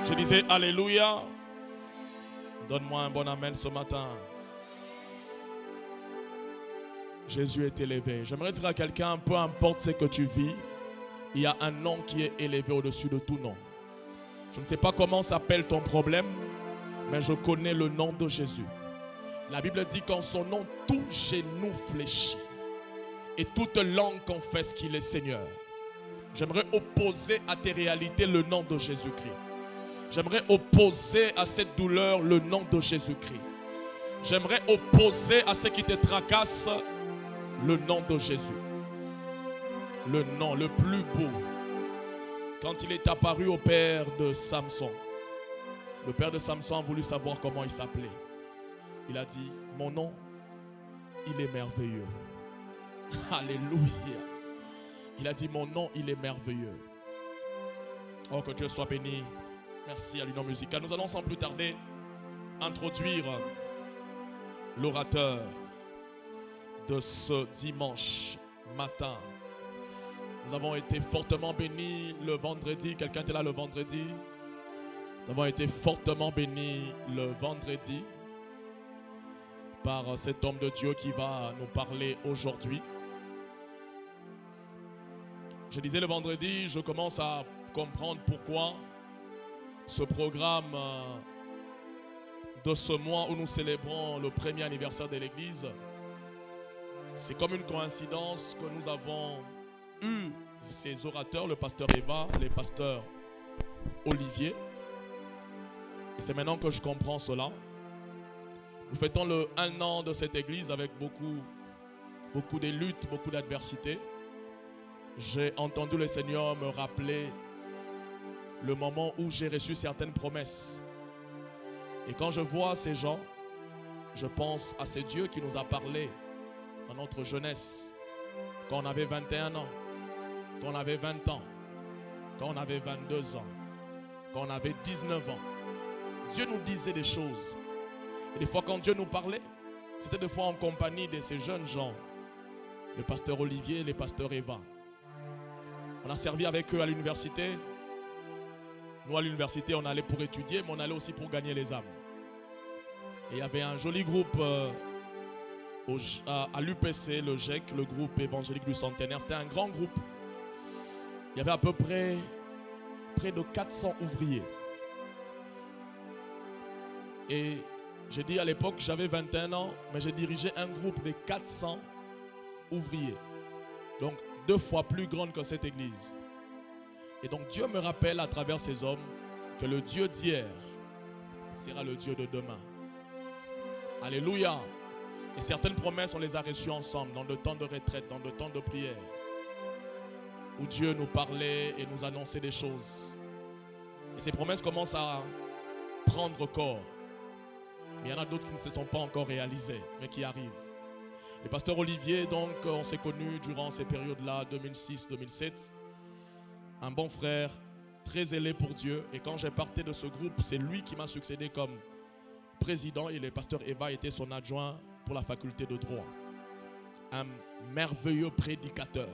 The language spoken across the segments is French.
Je disais Alléluia. Donne-moi un bon amen ce matin. Jésus est élevé. J'aimerais dire à quelqu'un, peu importe ce que tu vis, il y a un nom qui est élevé au-dessus de tout nom. Je ne sais pas comment s'appelle ton problème, mais je connais le nom de Jésus. La Bible dit qu'en son nom, tout genou fléchit et toute langue confesse qu'il est Seigneur. J'aimerais opposer à tes réalités le nom de Jésus-Christ. J'aimerais opposer à cette douleur le nom de Jésus-Christ. J'aimerais opposer à ce qui te tracasse le nom de Jésus. Le nom le plus beau. Quand il est apparu au père de Samson, le père de Samson a voulu savoir comment il s'appelait. Il a dit, mon nom, il est merveilleux. Alléluia. Il a dit, mon nom, il est merveilleux. Oh, que Dieu soit béni. Merci à l'union musicale. Nous allons sans plus tarder introduire l'orateur de ce dimanche matin. Nous avons été fortement bénis le vendredi. Quelqu'un était là le vendredi? Nous avons été fortement bénis le vendredi par cet homme de Dieu qui va nous parler aujourd'hui. Je disais le vendredi, je commence à comprendre pourquoi ce programme de ce mois où nous célébrons le premier anniversaire de l'église, c'est comme une coïncidence que nous avons eu ces orateurs, le pasteur Eva, le pasteur Olivier. Et c'est maintenant que je comprends cela. Nous fêtons le 1 an de cette église avec beaucoup de luttes, beaucoup d'adversités. J'ai entendu le Seigneur me rappeler le moment où j'ai reçu certaines promesses. Et quand je vois ces gens, je pense à ces dieux qui nous a parlé dans notre jeunesse, quand on avait 21 ans, quand on avait 20 ans, quand on avait 22 ans, quand on avait 19 ans. Dieu nous disait des choses. Et des fois quand Dieu nous parlait, c'était des fois en compagnie de ces jeunes gens, le pasteur Olivier et le pasteur Eva. On a servi avec eux à l'université. Nous, à l'université, on allait pour étudier, mais on allait aussi pour gagner les âmes. Et il y avait un joli groupe à l'UPC, le GEC, le groupe évangélique du centenaire. C'était un grand groupe. Il y avait à peu près de 400 ouvriers. Et j'ai dit à l'époque, j'avais 21 ans, mais j'ai dirigé un groupe de 400 ouvriers. Donc, 2 fois plus grande que cette église. Et donc Dieu me rappelle à travers ces hommes que le Dieu d'hier sera le Dieu de demain. Alléluia. Et certaines promesses, on les a reçues ensemble dans le temps de retraite, dans le temps de prière, où Dieu nous parlait et nous annonçait des choses. Et ces promesses commencent à prendre corps. Mais il y en a d'autres qui ne se sont pas encore réalisées, mais qui arrivent. Le pasteur Olivier, donc, on s'est connus durant ces périodes-là, 2006-2007. Un bon frère, très zélé pour Dieu. Et quand j'ai parti de ce groupe, c'est lui qui m'a succédé comme président. Et le pasteur Eva était son adjoint pour la faculté de droit. Un merveilleux prédicateur.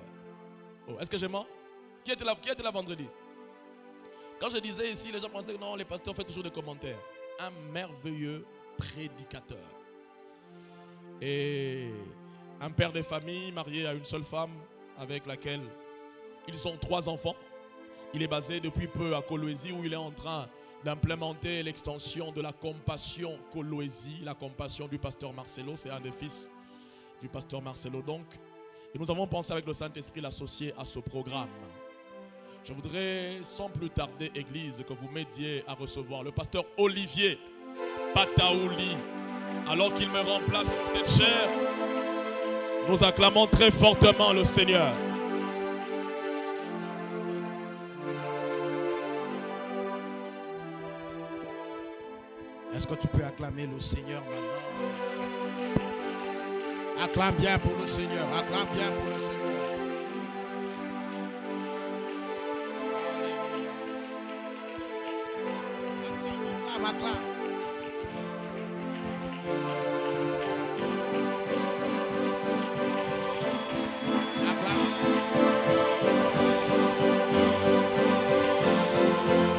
Oh, est-ce que j'ai mort? Qui était là vendredi? Quand je disais ici, les gens pensaient que non, les pasteurs font toujours des commentaires. Un merveilleux prédicateur. Et un père de famille marié à une seule femme avec laquelle ils ont 3 enfants. Il est basé depuis peu à Kolwezi où il est en train d'implémenter l'extension de la compassion Kolwezi, la compassion du pasteur Marcelo. C'est un des fils du pasteur Marcelo donc. Et nous avons pensé avec le Saint-Esprit l'associer à ce programme. Je voudrais sans plus tarder, Église, que vous m'aidiez à recevoir le pasteur Olivier Pataouli. Alors qu'il me remplace sur cette chaire, nous acclamons très fortement le Seigneur. Est-ce que tu peux acclamer le Seigneur maintenant? Acclame bien pour le Seigneur. Acclame bien pour le Seigneur. Acclame, acclame.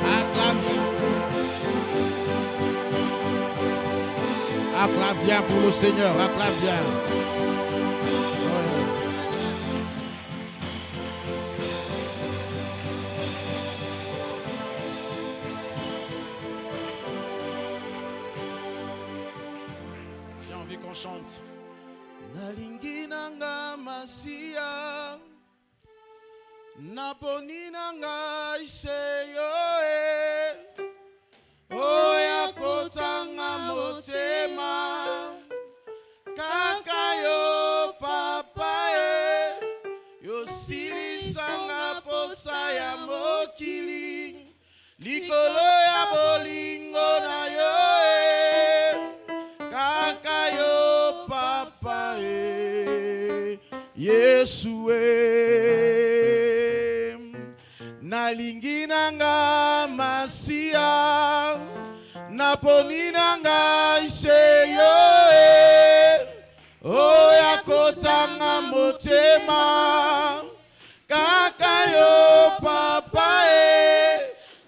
Acclame. Acclame bien pour le Seigneur, acclame bien. J'ai envie qu'on chante. Nalingi nanga masia, naponi nanga iseyo oya kotanga motema kaka yo papa yo silisanga posa ya mokili likolo ya bolingo na yo kaka yo papa Yesu nalingi nanga masia naponi nanga iseyo oya kotanga motema kaka yo papa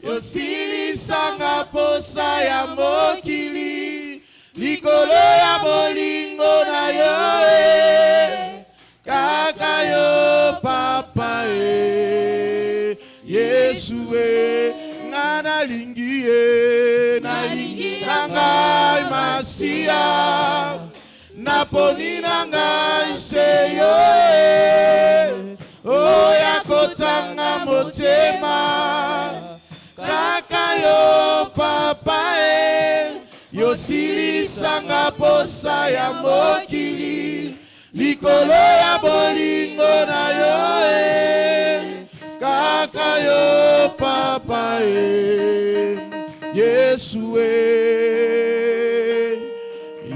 yo silisanga posa ya mokili likolo ya bolingo na yo kaka yo papa Yesu nga nalingi nanga masia naponi nanga iseyo oya kotanga motema kaka yo papa yo silisanga posa ya mokili likolo ya bolingo na yo kaka yo papa Yesu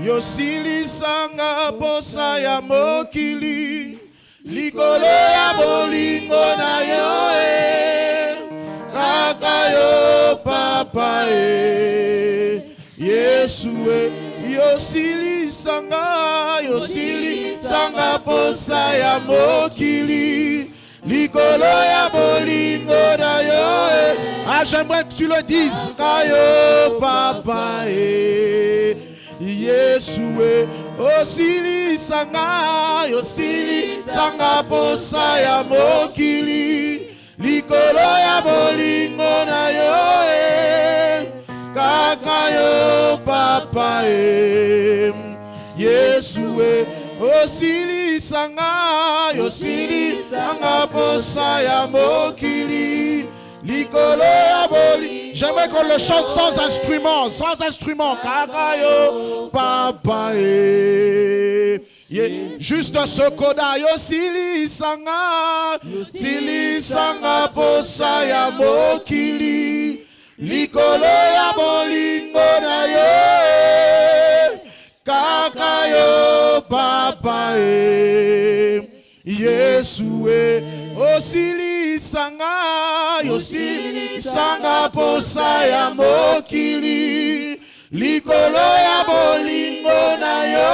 yo silisanga posa ya mokili likolo ya bolingo na yo kaka yo papa Yesu yo silisanga posa ya mokili likolo ya bolingo na yo j'aimerais que tu le dises kayo papa Yesu silisanga posa ya mokili likolo ya bolingo na yo kaka yo papa Yesu silisanga posa ya mokili likolo ya boli. J'aimerais qu'on le chante sans instrument, kaka yo papa juste ce koda yo silisanga posa ya mokili likolo ya bolingo na yo kaka yo papa Yesu silisanga posa ya mokili likolo ya bolingo na yo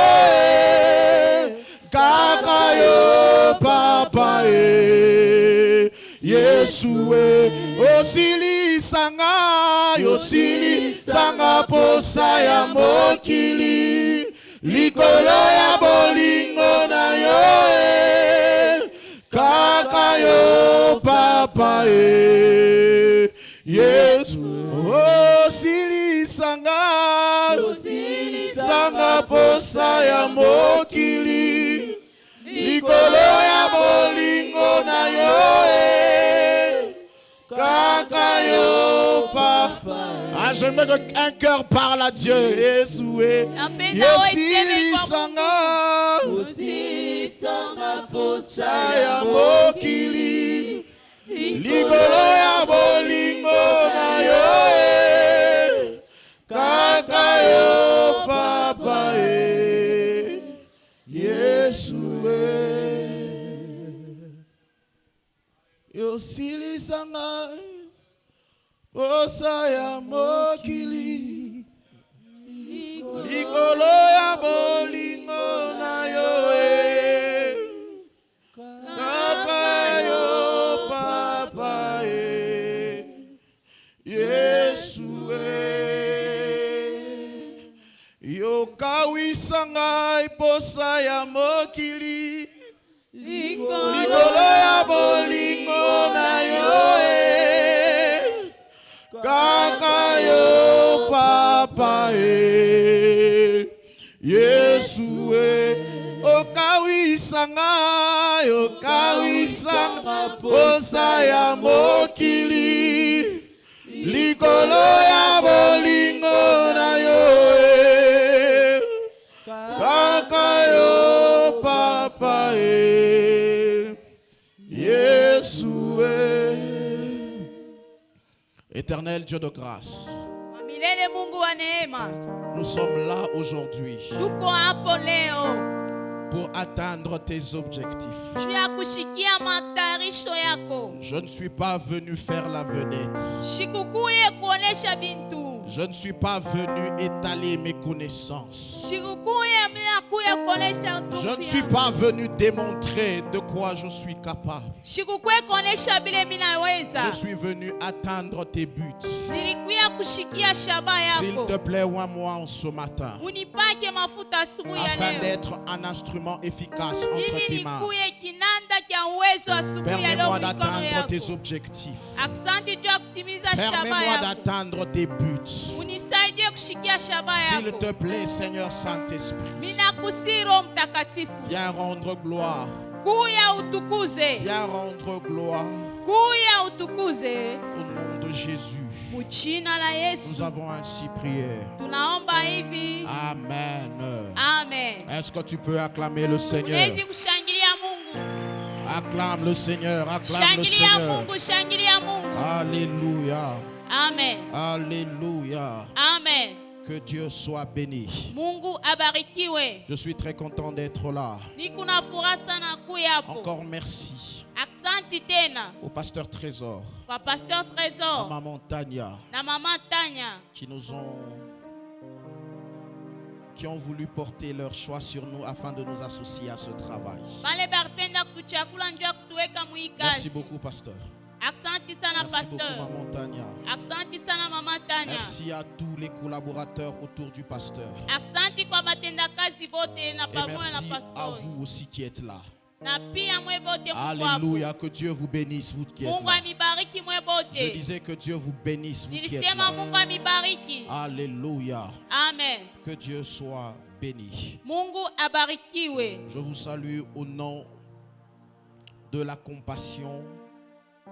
kaka yo papa Yesu silisanga posa ya mokili likolo ya bolingo na yo kaka yo papa Yesu silisanga posa ya mokili likolo ya bolingo na yo kaka yo papa. J'aimerais qu'un cœur parle à Dieu. Yesu silisanga posa ya mokili likolo ya bolingo na yo kaka yo papa Yesu yo silisanga posa ya mokili likolo ya bolingo na yo kaka yo papa Yesu yo kawi Kawisanga posa ya mokili likolo ya bolingo na yo kaka yo papa Yesu okawisanga posa ya mokili likolo ya bolingo na yo kaka yo papa Yesu Éternel Dieu de grâce, nous sommes là aujourd'hui pour atteindre tes objectifs. Je ne suis pas venu faire la vedette. Je ne suis pas venu étaler mes connaissances. Je ne suis pas venu démontrer de quoi je suis capable. Je suis venu atteindre tes buts. S'il te plaît, oins-moi en ce matin, afin d'être un instrument efficace entre tes mains. Permets-moi d'atteindre tes objectifs. Permets-moi d'atteindre tes buts. S'il te plaît, Seigneur Saint-Esprit, viens rendre gloire. Viens rendre gloire. Au nom de Jésus, nous avons ainsi prié. Amen. Amen. Est-ce que tu peux acclamer le Seigneur? Acclame le Seigneur. Acclame le Seigneur. Alléluia. Amen. Alléluia. Amen. Que Dieu soit béni. Mungu abarikiwe. Je suis très content d'être là. Nikuna furaha sana kuya hapo. Encore merci Asante tena au pasteur Trésor, kwa pasteur à Trésor maman Tania, na mama Tanya qui ont voulu porter leur choix sur nous afin de nous associer à ce travail. Bale barpenda kutuchakula njoo kutuweka muikazi. Merci beaucoup, pasteur. Asante sana Merci beaucoup, pasteur. maman Tania. Asante sana mama Tanya. Merci à tous les collaborateurs autour du pasteur. Asante kwa matendakazi bote na Et pamoja na merci à pastor. vous aussi qui êtes là. Na pia mwe bote Mungu Alléluia, wako. que Dieu vous bénisse, vous qui êtes Mungu là. amibariki mwe Je bote. disais que Dieu vous bénisse, vous qui êtes Nilisema là. Mungu amibariki. Alléluia, Amen. que Dieu soit béni. Mungu abarikiwe. Je vous salue au nom de la compassion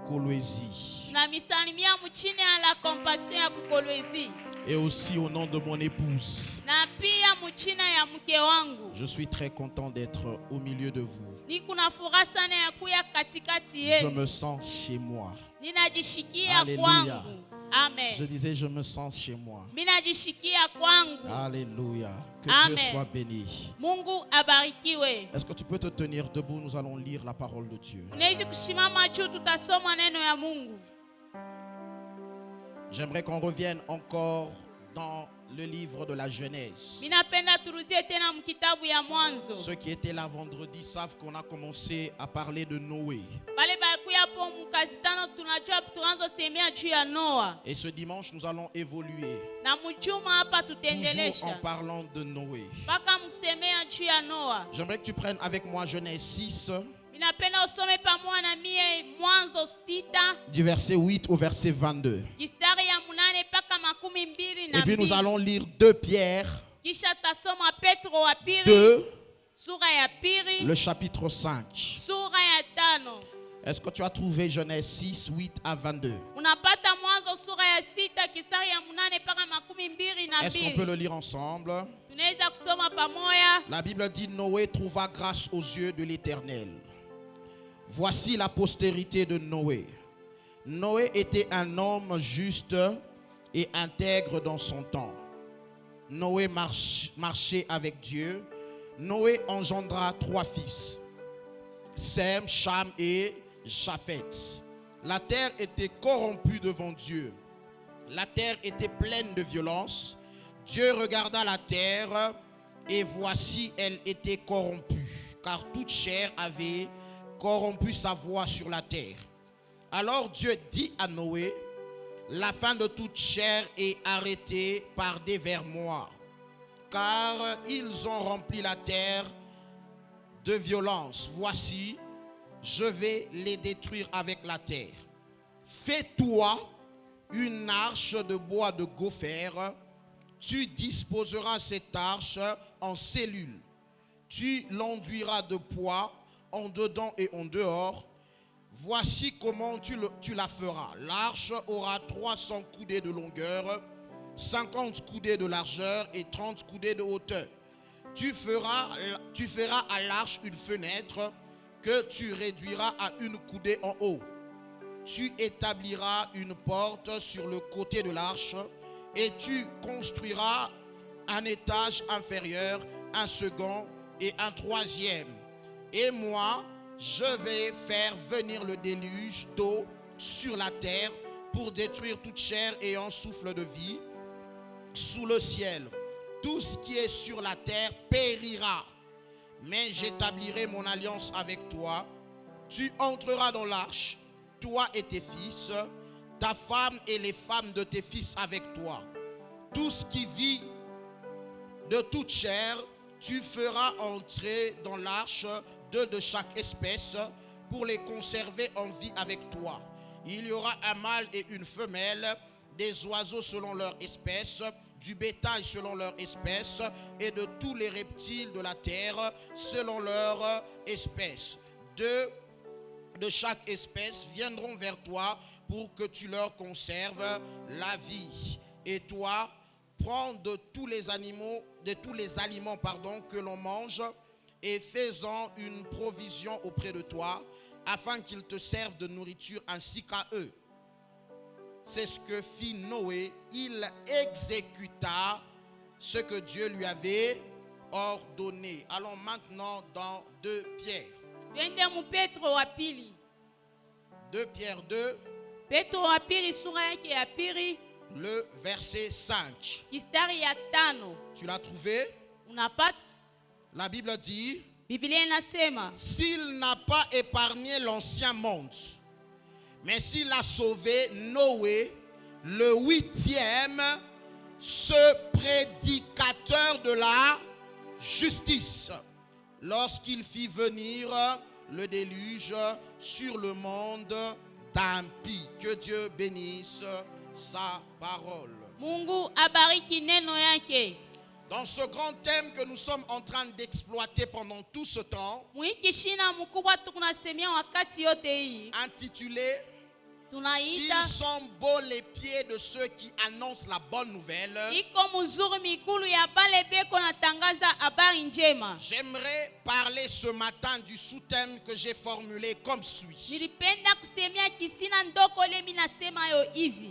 Kolwezi Na misalimia mchini ya la compassion ya kukolwezi. et aussi au nom de mon épouse. Na pia mchina ya mke wangu. Je suis très content d'être au milieu de vous. Nikuna furaha sana ya kuya katikati Je yenu. me sens chez moi. Ninajishikia Alléluia. kwangu. Amen. Je disais, je me sens chez moi. Minajishikia kwangu. Alléluia. Que Amen. Dieu soit béni. Mungu abarikiwe. Est-ce que tu peux te tenir debout? Nous allons lire la parole de Dieu. Unaweza kusimama juu tutasoma neno ya Mungu. J'aimerais qu'on revienne encore dans le livre de la Genèse. Minapenda turudie tena mkitabu ya Mwanzo. Ceux qui étaient là vendredi savent qu'on a commencé à parler de Noé. Bale balikuya po mukazi tano tunajua tuanzo semea juu ya Noa. Et ce dimanche, nous allons évoluer. Na mchuma hapa Toujours en tutendelesha. parlant de Noé. Paka msemea juu ya Noa. J'aimerais que tu prennes avec moi Genèse 6, Minapenda usome pamoja na mie Mwanzo 6 du verset 8 au verset 22. kistari ya 8 paka 22 Et puis nous na allons lire 2 Pierre kisha tasoma Petro wa pili 2, sura ya pili le chapitre 5. sura ya 5. Est-ce que tu as trouvé Genèse 6, 8 à 22? Unapata Mwanzo sura ya 6 kistari ya 8 paka 22 Est-ce qu'on peut le lire ensemble? tunaweza kusoma pamoja. La Bible dit Noé trouva grâce aux yeux de l'Éternel. Voici la postérité de Noé. Noé était un homme juste et intègre dans son temps. Noé marchait avec Dieu. Noé engendra 3 fils, Sem, Cham et Japheth. La terre était corrompue devant Dieu. La terre était pleine de violence. Dieu regarda la terre et voici elle était corrompue, car toute chair avait corrompu sa voix sur la terre. Alors Dieu dit à Noé, la fin de toute chair est arrêtée par des vers moi, car ils ont rempli la terre de violence. Voici, je vais les détruire avec la terre. Fais-toi une arche de bois de gopher. Tu disposeras cette arche en cellules. Tu l'enduiras de poids en dedans et en dehors. Voici comment tu la feras. L'arche aura 300 coudées de longueur, 50 coudées de largeur et 30 coudées de hauteur. Tu feras à l'arche une fenêtre que tu réduiras à une coudée en haut. Tu établiras une porte sur le côté de l'arche et tu construiras un étage inférieur, un second et un troisième. Et moi, je vais faire venir le déluge d'eau sur la terre pour détruire toute chair ayant souffle de vie sous le ciel. Tout ce qui est sur la terre périra. Mais j'établirai mon alliance avec toi. Tu entreras dans l'arche, toi et tes fils, ta femme et les femmes de tes fils avec toi. Tout ce qui vit de toute chair, tu feras entrer dans l'arche 2 de chaque espèce pour les conserver en vie avec toi. Il y aura un mâle et une femelle, des oiseaux selon leur espèce, du bétail selon leur espèce et de tous les reptiles de la terre selon leur espèce. 2 de chaque espèce viendront vers toi pour que tu leur conserves la vie. Et toi, prends de tous les aliments que l'on mange et fais-en une provision auprès de toi, afin qu'ils te servent de nourriture ainsi qu'à eux. C'est ce que fit Noé. Il exécuta ce que Dieu lui avait ordonné. Allons maintenant dans 2 Pierre. 2 Pierre 2. Le verset 5. Tu l'as trouvé? La Bible dit, s'il n'a pas épargné l'ancien monde, mais s'il a sauvé Noé, le 8e, ce prédicateur de la justice, lorsqu'il fit venir le déluge sur le monde d'impies. Que Dieu bénisse sa parole. Mungu abariki neno yake. Dans ce grand thème que nous sommes en train d'exploiter pendant tout ce temps, intitulé Ils sont beaux les pieds de ceux qui annoncent la bonne nouvelle. J'aimerais parler ce matin du sous-thème que j'ai formulé comme suit.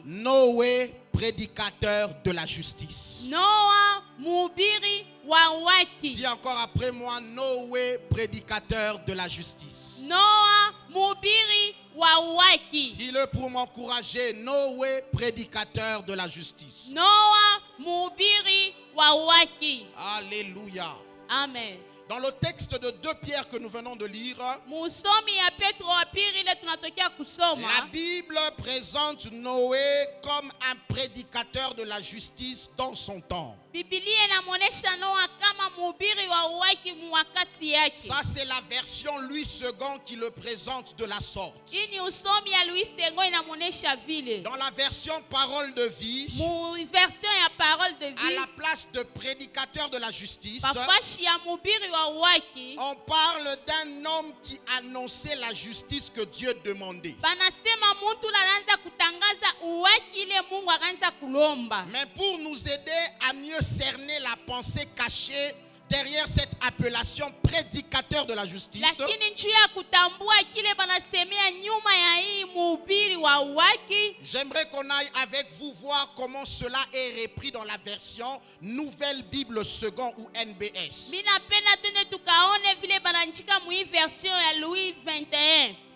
Noé, prédicateur de la justice. Dis encore après moi, Noé, prédicateur de la justice. Dis-le pour m'encourager, Noé, prédicateur de la justice. Alléluia. Amen. Dans le texte de 2 Pierre que nous venons de lire, la Bible présente Noé comme un prédicateur de la justice dans son temps. Ça, c'est la version Louis II qui le présente de la sorte. Dans la version Parole de vie, à la place de prédicateur de la justice, on parle d'un homme qui annonçait la justice que Dieu demandait. Mais pour nous aider à mieux cerner la pensée cachée derrière cette appellation prédicateur de la justice, j'aimerais qu'on aille avec vous voir comment cela est repris dans la version Nouvelle Bible Second ou NBS.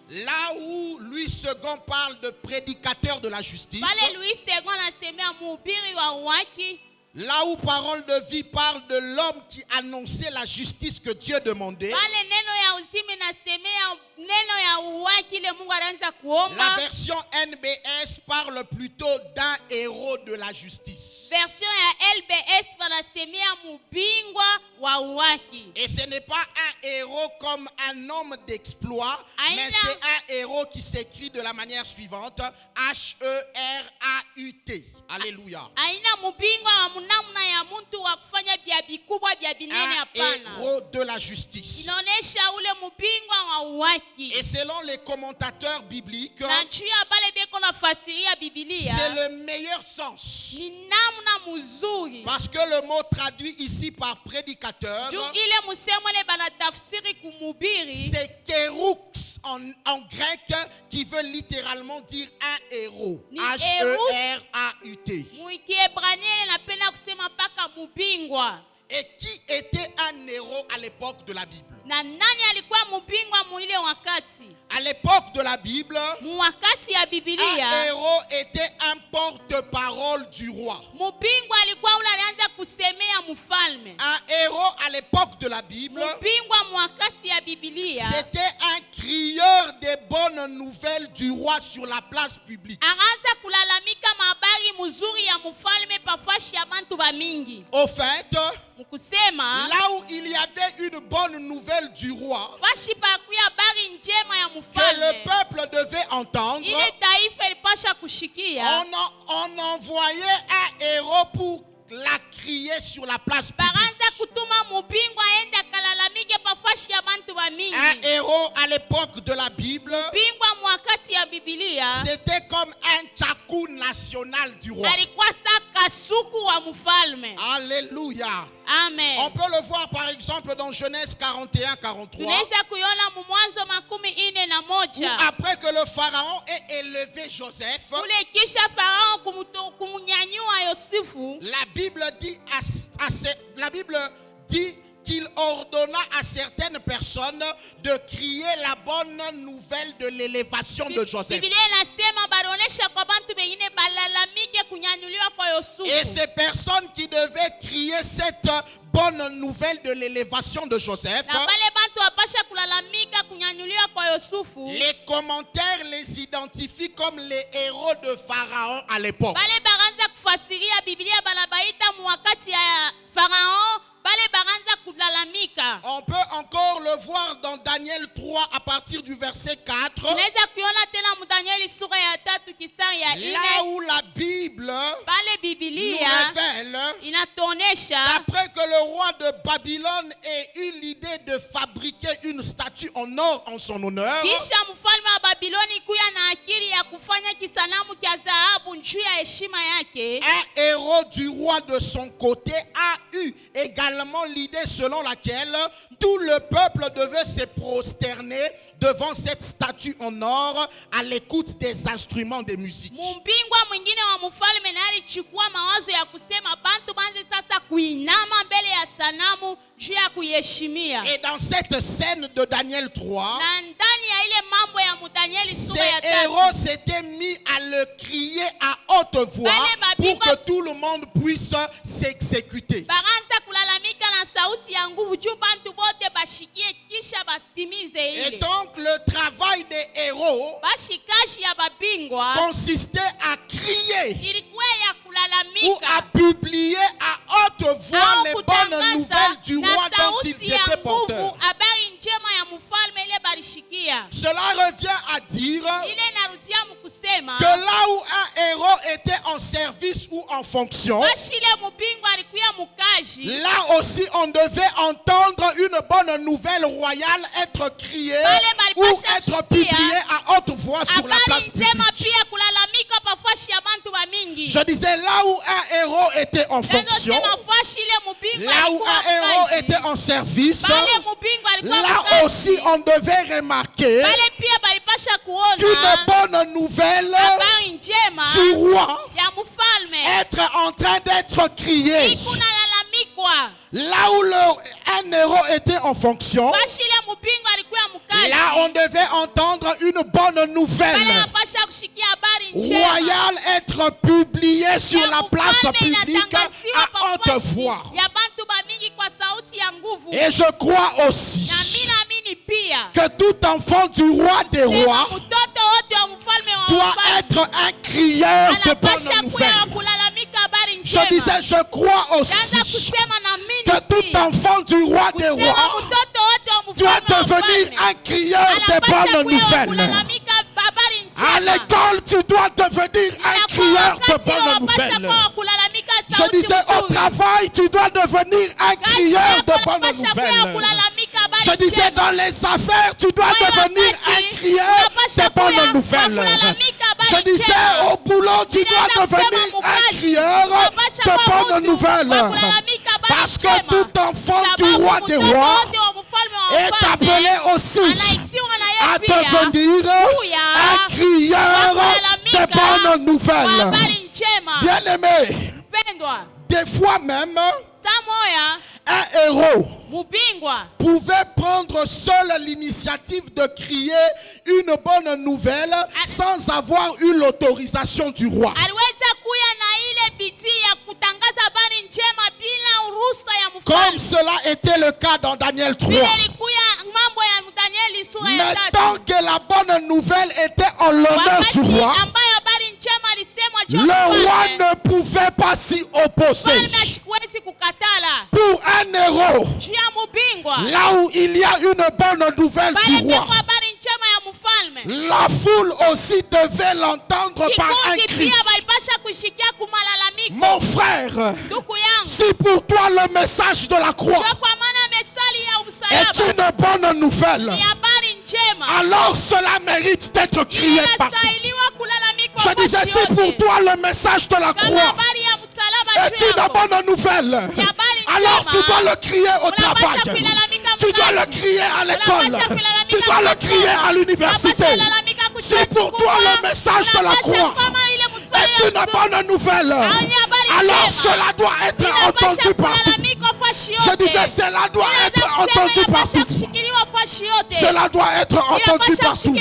Là où Louis II parle de prédicateur de la justice, là où Parole de vie parle de l'homme qui annonçait la justice que Dieu demandait, la version NBS parle plutôt d'un héros de la justice. banasemea mubingwa wa uwaki. Et ce n'est pas un héros comme un homme d'exploit, Aïna. mais c'est un héros qui s'écrit de la manière suivante, H-E-R-A-U-T. Alléluia. Aina mubingwa wa munamuna ya muntu wa kufanya bia bikubwa bia binene Un hapana. héros de la justice. Inaonesha ule mubingwa wa uwaki. Et selon les commentateurs bibliques, Na juu ya bale beko nafasiria c'est Biblia le meilleur sens. ni namna muzuri. Parce que le mot traduit ici par prédicateur, Juu ile musemo ile banatafsiri kumubiri c'est kéroux en grec qui veut littéralement dire un héros. Ni H-E-R-A-U-T. Muikiebrania ile napenda kusema paka mubingwa. Et qui était un héros à l'époque de la Bible? Na nani alikuwa mubingwa muile wakati? À l'époque de la Bible, Muwakati ya un Biblia, héros était un porte-parole du roi. mubingwa alikuwa ule alianza kusemea mfalme. Un héros à l'époque de la Bible, Mubingwa mwakati ya Biblia c'était un crieur des bonnes nouvelles du roi sur la place publique. akaanza kulalamika mabari muzuri ya mfalme pafashi ya bantu bamingi. Au fait, Mukusema là où il y avait une bonne nouvelle du roi, fashi pakuya habari njema ya que le mfalme, peuple devait entendre, ile taifa ilipasha kushikia, on envoyait un héros pour la crier sur la place publique. bakaanza kutuma mubingwa aende akalalamike pafashi ya bantu bamingi. Un héros à l'époque de la Bible, Bingwa mwakati ya Biblia c'était comme un tchakou national du roi. alikuwa sa kasuku wa mfalme. Alléluia. Amen. On peut le voir par exemple dans Genèse 41-43. Tunaweza kuiona mu Mwanzo 41. Où après que le pharaon ait élevé Joseph, Kule kisha Farao kumunyanyua Yosefu, la Bible dit qu'il ordonna à certaines personnes de crier la bonne nouvelle de l'élévation de Joseph. Biblia inasema baronesha kwa bantu bengine balalamike kunyanyuliwa kwa Yosefu. Et ces personnes qui devaient crier cette bonne nouvelle de l'élévation de Joseph, Na bale bantu wapasha kulalamika kunyanyuliwa kwa Yosefu, les commentaires les identifient comme les héros de Pharaon à l'époque. bale baranza kufasiria Biblia banabaita muwakati ya Farao, bale baranza kulalamika. On peut encore le voir dans Daniel 3 à partir du verset 4. Tunaweza kuiona tena mu Danieli sura ya 3 kistari ya 4. Là où la Bible Bale nous Biblia révèle inatuonesha qu'après que le roi de Babylone ait eu l'idée de fabriquer une statue en or en son honneur, kisha mfalme wa Babiloni kuya na akili ya kufanya kisanamu cha dhahabu juu ya heshima yake, un héros du roi de son côté a eu également l'idée selon laquelle tout le peuple devait se prosterner devant cette statue en or à l'écoute des instruments de musique. Mbingwa mwingine wa mfalme na alichukua mawazo ya kusema bantu banze sasa kuinama mbele ya sanamu juu ya kuiheshimia. Et dans cette scène de Daniel 3, Na ndani ya ile mambo ya Danieli sura ya ces 3, héros s'étaient mis à le crier à haute voix pour que tout le monde puisse s'exécuter. baranza kulalamika na sauti ya nguvu juu bantu bote bashikie kisha batimize Et ile. donc le travail des héros Bashikashi ya babingwa consistait à crier ilikuwa ya ou kulalamika à publier à haute voix au les bonnes kutangaza nouvelles du na roi dont ils sauti ya étaient nguvu porteurs. habari njema ya mfalme ile balishikia. Cela revient à dire Ile inarudia mkusema que là où un héros était en service ou en fonction, bashile mubingwa alikuya mukaji, là aussi on devait entendre une bonne nouvelle royale être criée ou être publiée à haute voix sur la place habari njema publique. pia kulalamika pafashi ya bantu bamingi. Je disais là où un héros était en fonction, Sema fashi ile mubingwa là où alikuwa un héros mukaji, était en service, bale mubingwa alikuwa là mukaji, aussi on devait remarquer bale pia balipasha kuona qu'une bonne nouvelle habari njema du roi ya mfalme être en train d'être criée. iko nalalamikwa. Là où un héros était en fonction, Fashi ile mubingwa alikuwa mukaji, là on devait entendre une bonne nouvelle bale anapasha kushikia habari njema royale être publiée sur ya la place mfalme publique inatangaziwa à haute pafashi voix. ya bantu bamingi kwa sauti ya nguvu. Et je crois aussi Na mimi naamini pia que tout enfant du roi des sema rois mtoto wote wa mfalme wa doit mfalme être un crieur de anapasha bonnes kuya nouvelles. kulalamika habari Je njema. disais, je crois Naanza aussi kusema na mimi que tout enfant du roi des kusema rois mtoto wote wa doit mfalme wa devenir wafalme un crieur des anapasha bonnes kuwa nouvelles. kulalamika habari À njema. l'école, tu dois devenir un crieur de Wakati bonnes unapasha nouvelles. kuwa kulalamika Je sauti disais, au nzuri. travail, tu dois devenir un Kazi crieur yako de bonnes unapasha kuwa nouvelles. kulalamika habari Je disais, njema. dans les affaires, tu dois Moyo devenir wakati un crieur unapasha de bonnes kuwa nouvelles. kulalamika habari Je disais, njema. au boulot, tu dois Ninaenda kusema devenir un mukazi, crieur unapasha de kuwa bonnes mtu nouvelles. wa kulalamika habari Parce que njema. tout enfant du Sababu roi des mtoto rois wote wa mfalme wa est wafalme appelé aussi anaitiwa na yeye à pia devenir kuya un crieur de wa bonnes nouvelles. habari njema. Bien-aimé, Mpendwa, des fois même, saa moya un héros mubingwa pouvait prendre seul l'initiative de crier une bonne nouvelle sans avoir eu l'autorisation du roi. aliweza kuya na ile bidii ya kutangaza habari njema bila ruhusa ya Comme mfalme. cela était le cas dans Daniel 3. Vile ilikuya mambo ya Danieli sura ya Mais 3. tant que la bonne nouvelle était en l'honneur du Wakati roi, ambayo habari njema alisemwa juu ya le roi mfalme, ne pouvait pas s'y opposer. mfalme hasiwezi kukatala. Pour un héros, Juu ya mubingwa là où il y a une bonne nouvelle pale du peko roi, habari njema ya mfalme, la foule aussi devait l'entendre par un kikundi cri. pia balipasha kushikia kumalalamiko. Mon frère, Ndugu yangu, si pour toi le message de la croix jua kwa maana mesali ya est msalaba une bonne nouvelle, ni habari njema, alors cela mérite d'être crié partout. inastahiliwa kulalamikwa Je disais, fasi si yote. pour toi le message de la Kama croix habari ya msalaba est juu une yako, bonne nouvelle, alors tu dois le crier au travail, tu dois le crier à l'école, tu dois le crier à l'université. Si pour toi le message de la croix est une bonne nouvelle, alors cela doit être entendu partout. Je disais, cela doit être entendu partout. Cela doit être entendu partout.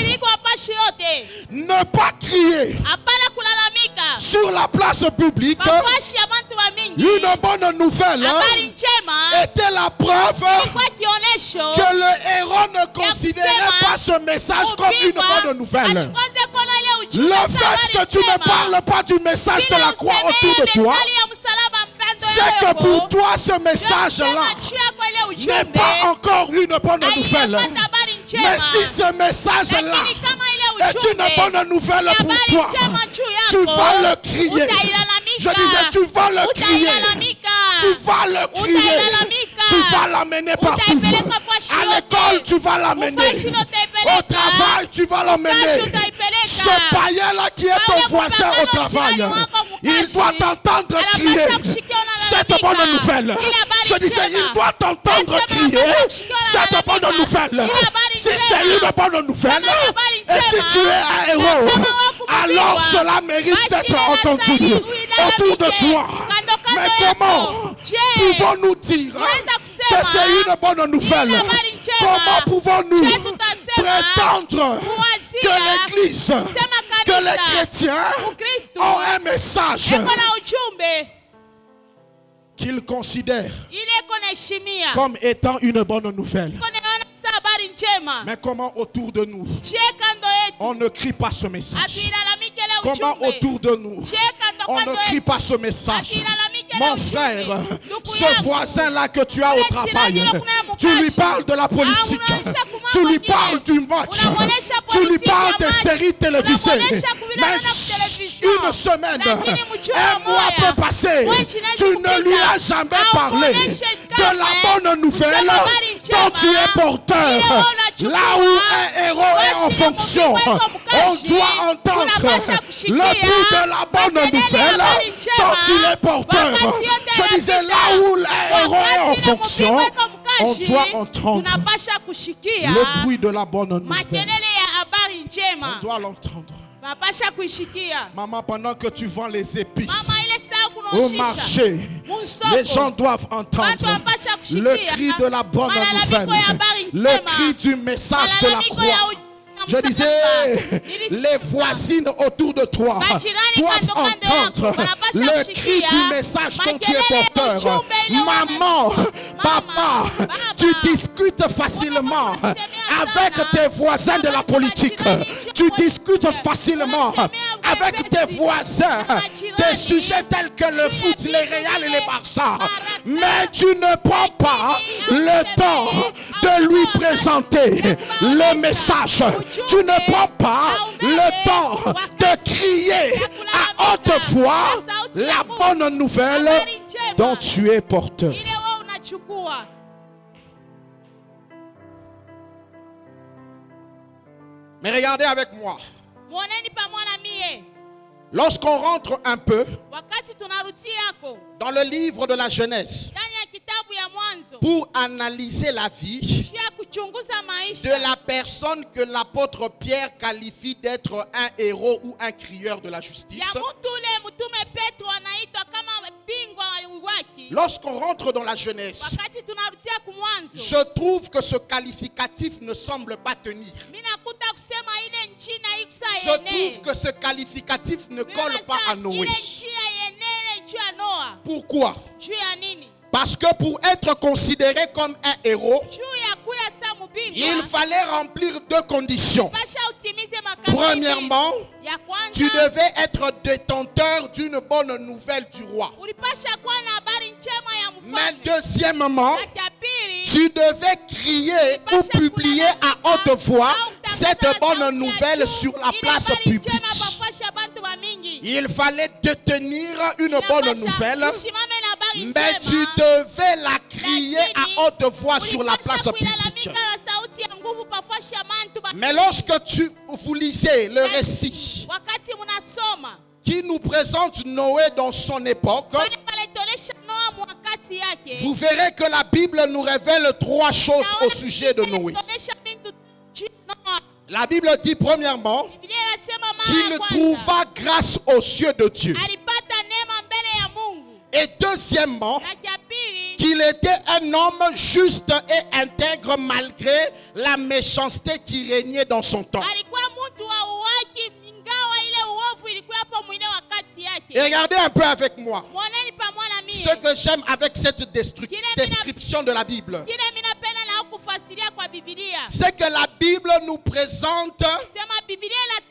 Ne pas crier hapana kulalamika sur la place publique mafashi ya bantu wa mingi. une bonne nouvelle Habari njema était la preuve ilikuwa kionesho que le héros ne considérait kusema pas ce message comme une bonne nouvelle. ashikwanze kona ile Le ujumbe za fait habari que tu ne njema. parles pas du message de Bila la croix usemee autour de toi, methali ya msalaba mpendo c'est que yako, pour toi ce ndio message-là kusema juu yako ile n'est ujumbe pas encore une bonne nouvelle. haiyapata habari njema. Mais si ce message-là Lakini kama ile est une ujumbe bonne nouvelle ni pour habari toi, njema juu tu yako, vas le crier. utailalamika. Je disais, tu vas le crier. Utailalamika. Tu vas le crier. Utailalamika. Tu vas l'amener partout. Utaipeleka fasi À yote. l'école, tu vas l'amener. Ufashi utaipeleka. Au travail, tu vas l'amener. Kazi utaipeleka. Ce païen-là qui est ton voisin au travail, il doit t'entendre crier cette bonne nouvelle. Je disais, il doit t'entendre crier cette bonne nouvelle. Si c'est une bonne nouvelle, et si tu es un héros, alors cela mérite d'être entendu autour de toi. Mais comment pouvons-nous dire que c'est une bonne nouvelle? Comment pouvons-nous prétendre que l'Église, que les chrétiens ont un message eko na ujumbe qu'ils considèrent ile eko naheshimia comme étant une bonne nouvelle? iko naona sa habari njema? Mais comment autour de nous, Je kando yetu on ne crie pas ce message? hatuilalamike ile Comment ujumbe. autour de nous, Je kando on kando ne crie yetu pas ce message? hatuilalamike ile Mon ujumbe. frère, Ndugu ce yangu, voisin-là que tu as au ule travail, jirani yule kuna tu lui mkazi. parles de la politique, Unaonyesha kumwanga tu lui mwingine. parles du match, Unamuonesha tu lui politiki parles ya des match. séries télévisées. Unamuonesha kuvilana Mais na television. une semaine, Lakini mjua un mois moya, peut passer, mwezi inaweza tu ne kupita. lui as jamais parlé Haukuoneshe de la kamwe bonne nouvelle kusema habari njema. dont tu es porteur. Ile wewe unachukua. Là où un héros est en Basi fonction, Mungu wako on mkazi. doit entendre Unapasha kushikia. le bruit de la bonne Makelele ya nouvelle habari njema. dont il est porteur. Wakati yote Je disais, yanapita. là où un héros est en Wakati ile fonction, mpigwa iko on mkazi, doit entendre tunapasha kushikia le bruit de la bonne nouvelle. makelele ya habari On njema, doit l'entendre. tunapasha kuishikia. Maman, pendant que tu vends les épices Mama, ile saa au kunaoshisha marché, musoko, les gens doivent watu entendre wanapasha kushikia le cri de la bonne malalamiko nouvelle, ya habari le njema, cri du message de la malalamiko croix. ya ujumbe wa Je disais, les voisines autour de toi doivent entendre le cri du message dont tu es porteur. Maman, papa, tu discutes facilement avec tes voisins de la politique. Tu discutes facilement avec tes voisins des sujets tels que le foot, les Real et les Barça. Mais tu ne prends pas le temps de lui présenter le message. Tu ne prends pas le temps de crier à haute voix la bonne nouvelle dont tu es porteur. Mais regardez avec moi. Lorsqu'on rentre un peu dans le livre de la Genèse pour analyser la vie de la personne que l'apôtre Pierre qualifie d'être un héros ou un crieur de la justice, lorsqu'on rentre dans la Genèse, je trouve que ce qualificatif ne semble pas tenir. Je trouve que ce qualificatif ne colle pas à Noé. Pourquoi? Parce que pour être considéré comme un héros, il fallait remplir deux conditions. Premièrement, tu devais être détenteur d'une bonne nouvelle du roi. Mais deuxièmement, tu devais crier ou publier à haute voix cette bonne nouvelle sur la place publique. Il fallait détenir une bonne nouvelle, mais tu devais la crier à haute voix sur la place publique. Mais lorsque vous lisez le récit qui nous présente Noé dans son époque, vous verrez que la Bible nous révèle trois choses au sujet de Noé. La Bible dit premièrement qu'il trouva grâce aux yeux de Dieu. Et deuxièmement, qu'il était un homme juste et intègre malgré la méchanceté qui régnait dans son temps. Et regardez un peu avec moi ce que j'aime avec cette description de la Bible. C'est que la Bible nous présente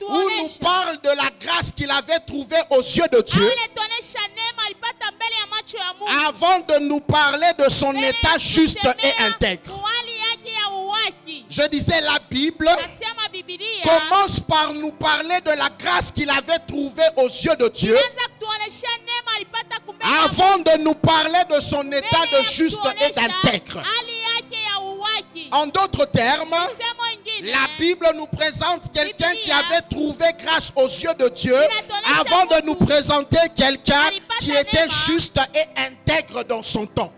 ou nous parle de la grâce qu'il avait trouvée aux yeux de Dieu avant de nous parler de son état juste et intègre. Je disais, la Bible commence par nous parler de la grâce qu'il avait trouvée aux yeux de Dieu avant de nous parler de son état de juste et d'intègre. En d'autres termes, la Bible nous présente quelqu'un qui avait trouvé grâce aux yeux de Dieu avant de nous présenter quelqu'un qui était juste et intègre dans son temps.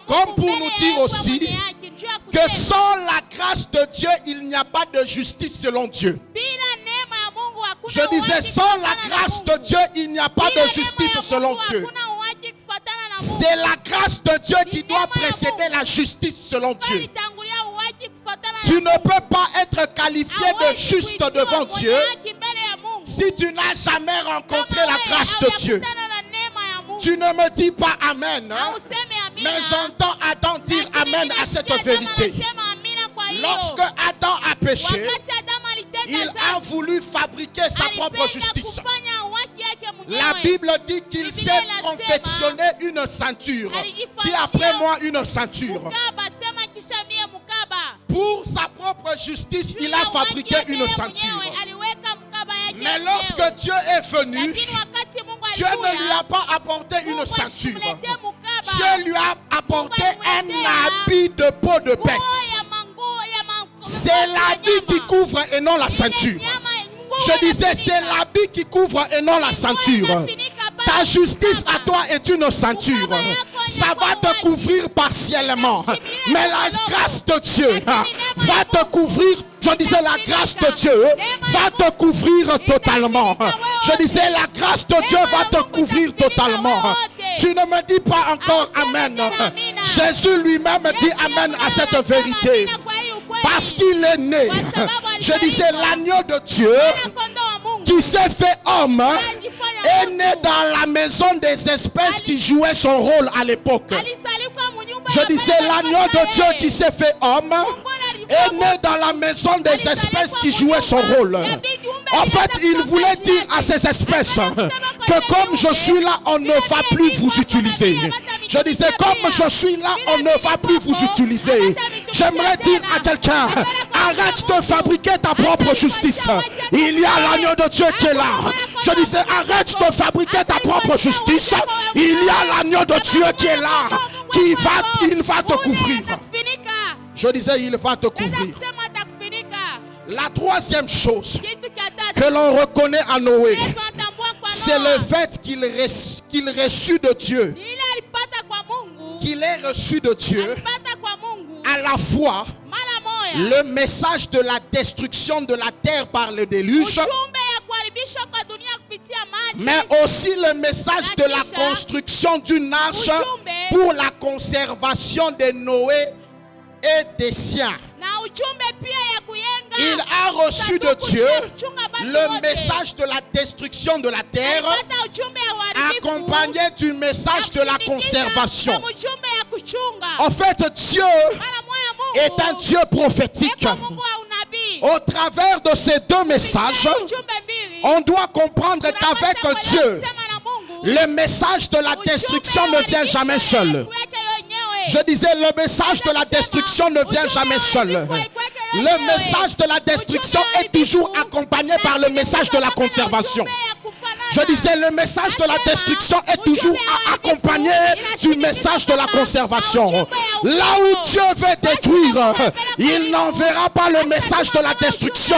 Comme pour nous dire aussi que sans la grâce de Dieu, il n'y a pas de justice selon Dieu. Je disais, sans la grâce de Dieu, il n'y a pas de justice selon Dieu. C'est la grâce de Dieu qui doit précéder la justice selon Dieu. Tu ne peux pas être qualifié de juste devant Dieu si tu n'as jamais rencontré la grâce de Dieu. Tu ne me dis pas Amen, mais j'entends Adam dire Amen à cette vérité. Lorsque Adam a péché, il a voulu fabriquer sa propre justice. La Bible dit qu'il s'est confectionné une ceinture. Dis après moi une ceinture. Pour sa propre justice, il a fabriqué une ceinture. Mais lorsque Dieu est venu, Dieu ne lui a pas apporté une ceinture. Dieu lui a apporté un habit de peau de bête. C'est l'habit qui couvre et non la ceinture. Je disais, c'est l'habit qui couvre et non la ceinture. Ta justice à toi est une ceinture. Ça va te couvrir partiellement. Mais la grâce de Dieu va te couvrir. Je disais, la grâce de Dieu va te couvrir totalement. Je disais, la grâce de Dieu va te couvrir totalement. Tu ne me dis pas encore Amen. Jésus lui-même dit Amen à cette vérité. Parce qu'il est né. Je disais l'agneau de Dieu qui s'est fait homme est né dans la maison des espèces qui jouaient son rôle à l'époque. Je disais l'agneau de Dieu qui s'est fait homme est né dans la maison des espèces qui jouaient son rôle. En fait, il voulait dire à ces espèces que comme je suis là, on ne va plus vous utiliser. Je disais, comme je suis là, on ne va plus vous utiliser. J'aimerais dire à quelqu'un, arrête de fabriquer ta propre justice. Il y a l'agneau de Dieu qui est là. Je disais, arrête de fabriquer ta propre justice. Il y a l'agneau de Dieu qui est là. Il va te couvrir. Je disais, il va te couvrir. La troisième chose que l'on reconnaît à Noé, c'est le fait qu'il reçut de Dieu. Qu'il ait reçu de Dieu à la fois le message de la destruction de la terre par le déluge, mais aussi le message de la construction d'une arche pour la conservation de Noé et des siens. Il a reçu de Dieu le message de la destruction de la terre, accompagné du message de la conservation. En fait, Dieu est un Dieu prophétique. Au travers de ces deux messages, on doit comprendre qu'avec Dieu, le message de la destruction ne vient jamais seul. Je disais, le message de la destruction ne vient jamais seul. Le message de la destruction est toujours accompagné par le message de la conservation. Je disais, le message de la destruction est toujours accompagné du message de la conservation. Là où Dieu veut détruire, il n'enverra pas le message de la destruction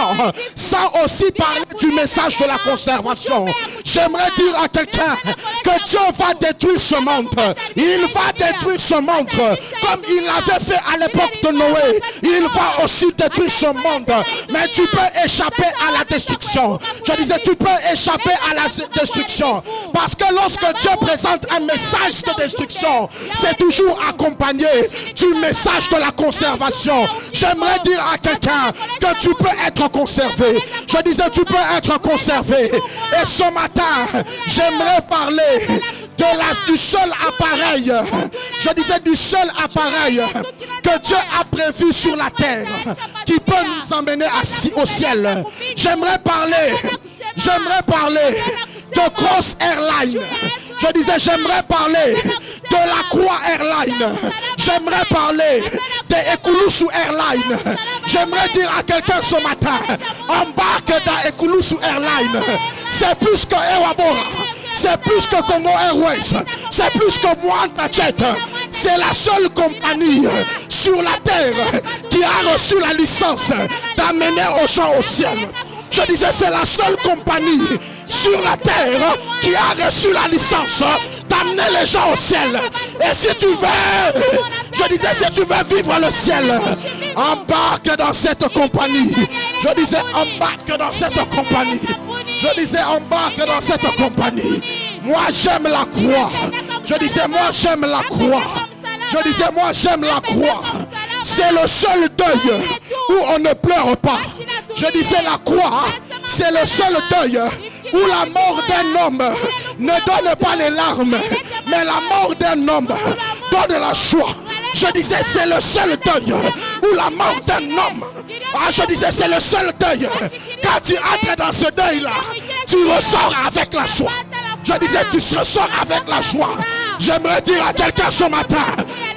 sans aussi parler du message de la conservation. J'aimerais dire à quelqu'un que Dieu va détruire ce monde. Il va détruire ce monde comme il l'avait fait à l'époque de Noé. Il va aussi détruire ce monde. Mais tu peux échapper à la destruction. Je disais, tu peux échapper à la destruction. Parce que lorsque Dieu présente un message de destruction, c'est toujours accompagné du message de la conservation. J'aimerais dire à quelqu'un que tu peux être conservé. Je disais, tu peux être conservé. Et ce matin, j'aimerais parler du seul appareil, je disais du seul appareil que Dieu a prévu sur la terre qui peut nous emmener au ciel. J'aimerais parler de Cross Airline. Je disais, j'aimerais parler de la Croix Airline. J'aimerais parler de Ekulusu Airline. J'aimerais dire à quelqu'un ce matin, embarque dans Ekulusu Airline. C'est plus que Ewabora. C'est plus que Congo Airways. C'est plus que Mwanda Jet. C'est la seule compagnie sur la terre qui a reçu la licence d'amener aux gens au ciel. Je disais, c'est la seule compagnie sur la terre qui a reçu la licence d'amener les gens au ciel. Et si tu veux, je disais, si tu veux vivre le ciel, embarque dans cette compagnie. Je disais, embarque dans cette compagnie. Je disais, embarque dans cette compagnie. Moi, j'aime la croix. Je disais, moi, j'aime la croix. Je disais, moi, j'aime la croix. C'est le seul deuil où on ne pleure pas. Je disais, la croix, c'est le seul deuil où la mort d'un homme ne donne pas les larmes, mais la mort d'un homme donne la joie. Je disais, c'est le seul deuil où la mort d'un homme. Je disais, c'est le seul deuil. Quand tu entres dans ce deuil-là, tu ressors avec la joie. Je disais, tu ressors avec la joie. J'aimerais dire à quelqu'un ce matin,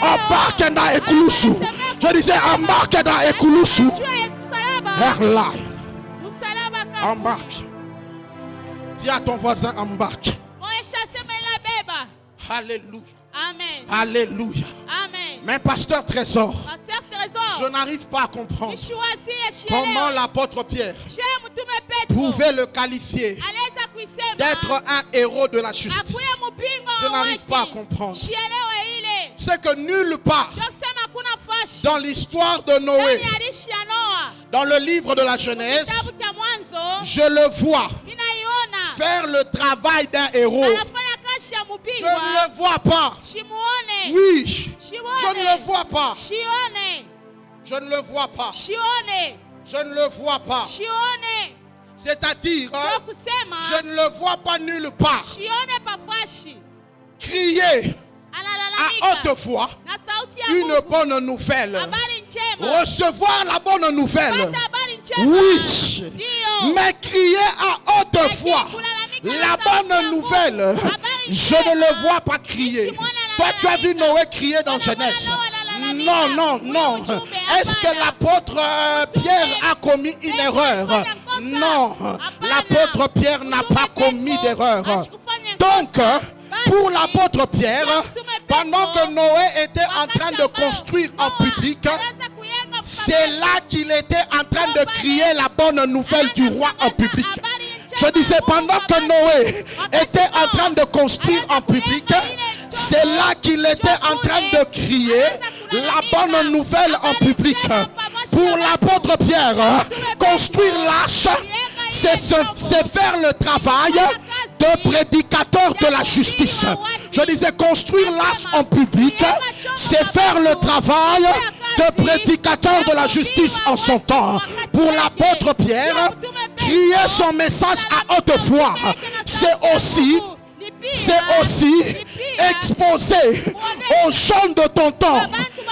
embarque dans Ekulusu. Je disais, embarque dans Ekulusu Airline. Embarque. Dis à ton voisin, embarque. Alléluia. Amen. Alléluia. Amen. Mais pasteur Trésor, je n'arrive pas à comprendre comment l'apôtre Pierre pouvait le qualifier d'être un héros de la justice. Je n'arrive pas à comprendre. C'est que nulle part dans l'histoire de Noé, dans le livre de la Genèse, je le vois faire le travail d'un héros. Je ne le vois pas. Oui, je ne le vois pas. Je ne le vois pas. shione, Je ne le vois pas. shione. C'est-à-dire, Ndio kusema je ne le vois pas nulle part. shione pafashi. Crier à Analalamika haute voix na sauti ya une nguvu. bonne nouvelle. Habari njema. Recevoir la bonne nouvelle. Pata habari njema. Oui. Ndio. Mais crier à haute voix la bonne nouvelle, je ne le vois pas crier. Toi, tu as vu Noé crier dans Genèse. Non, non, non. Est-ce que l'apôtre Pierre a commis une erreur? Non, l'apôtre Pierre n'a pas commis d'erreur. Donc, pour l'apôtre Pierre, pendant que Noé était en train de construire en public, c'est là qu'il était en train de crier la bonne nouvelle du roi en public. Je disais, pendant que Noé était en train de construire en public, c'est là qu'il était en train de crier la bonne nouvelle en public. Pour l'apôtre Pierre, construire l'arche, c'est faire le travail de prédicateur de la justice. Je disais, construire l'arche en public, c'est faire le travail de prédicateur de la justice en son temps. Pour l'apôtre Pierre, crier son message à haute voix, c'est aussi exposer aux gens de ton temps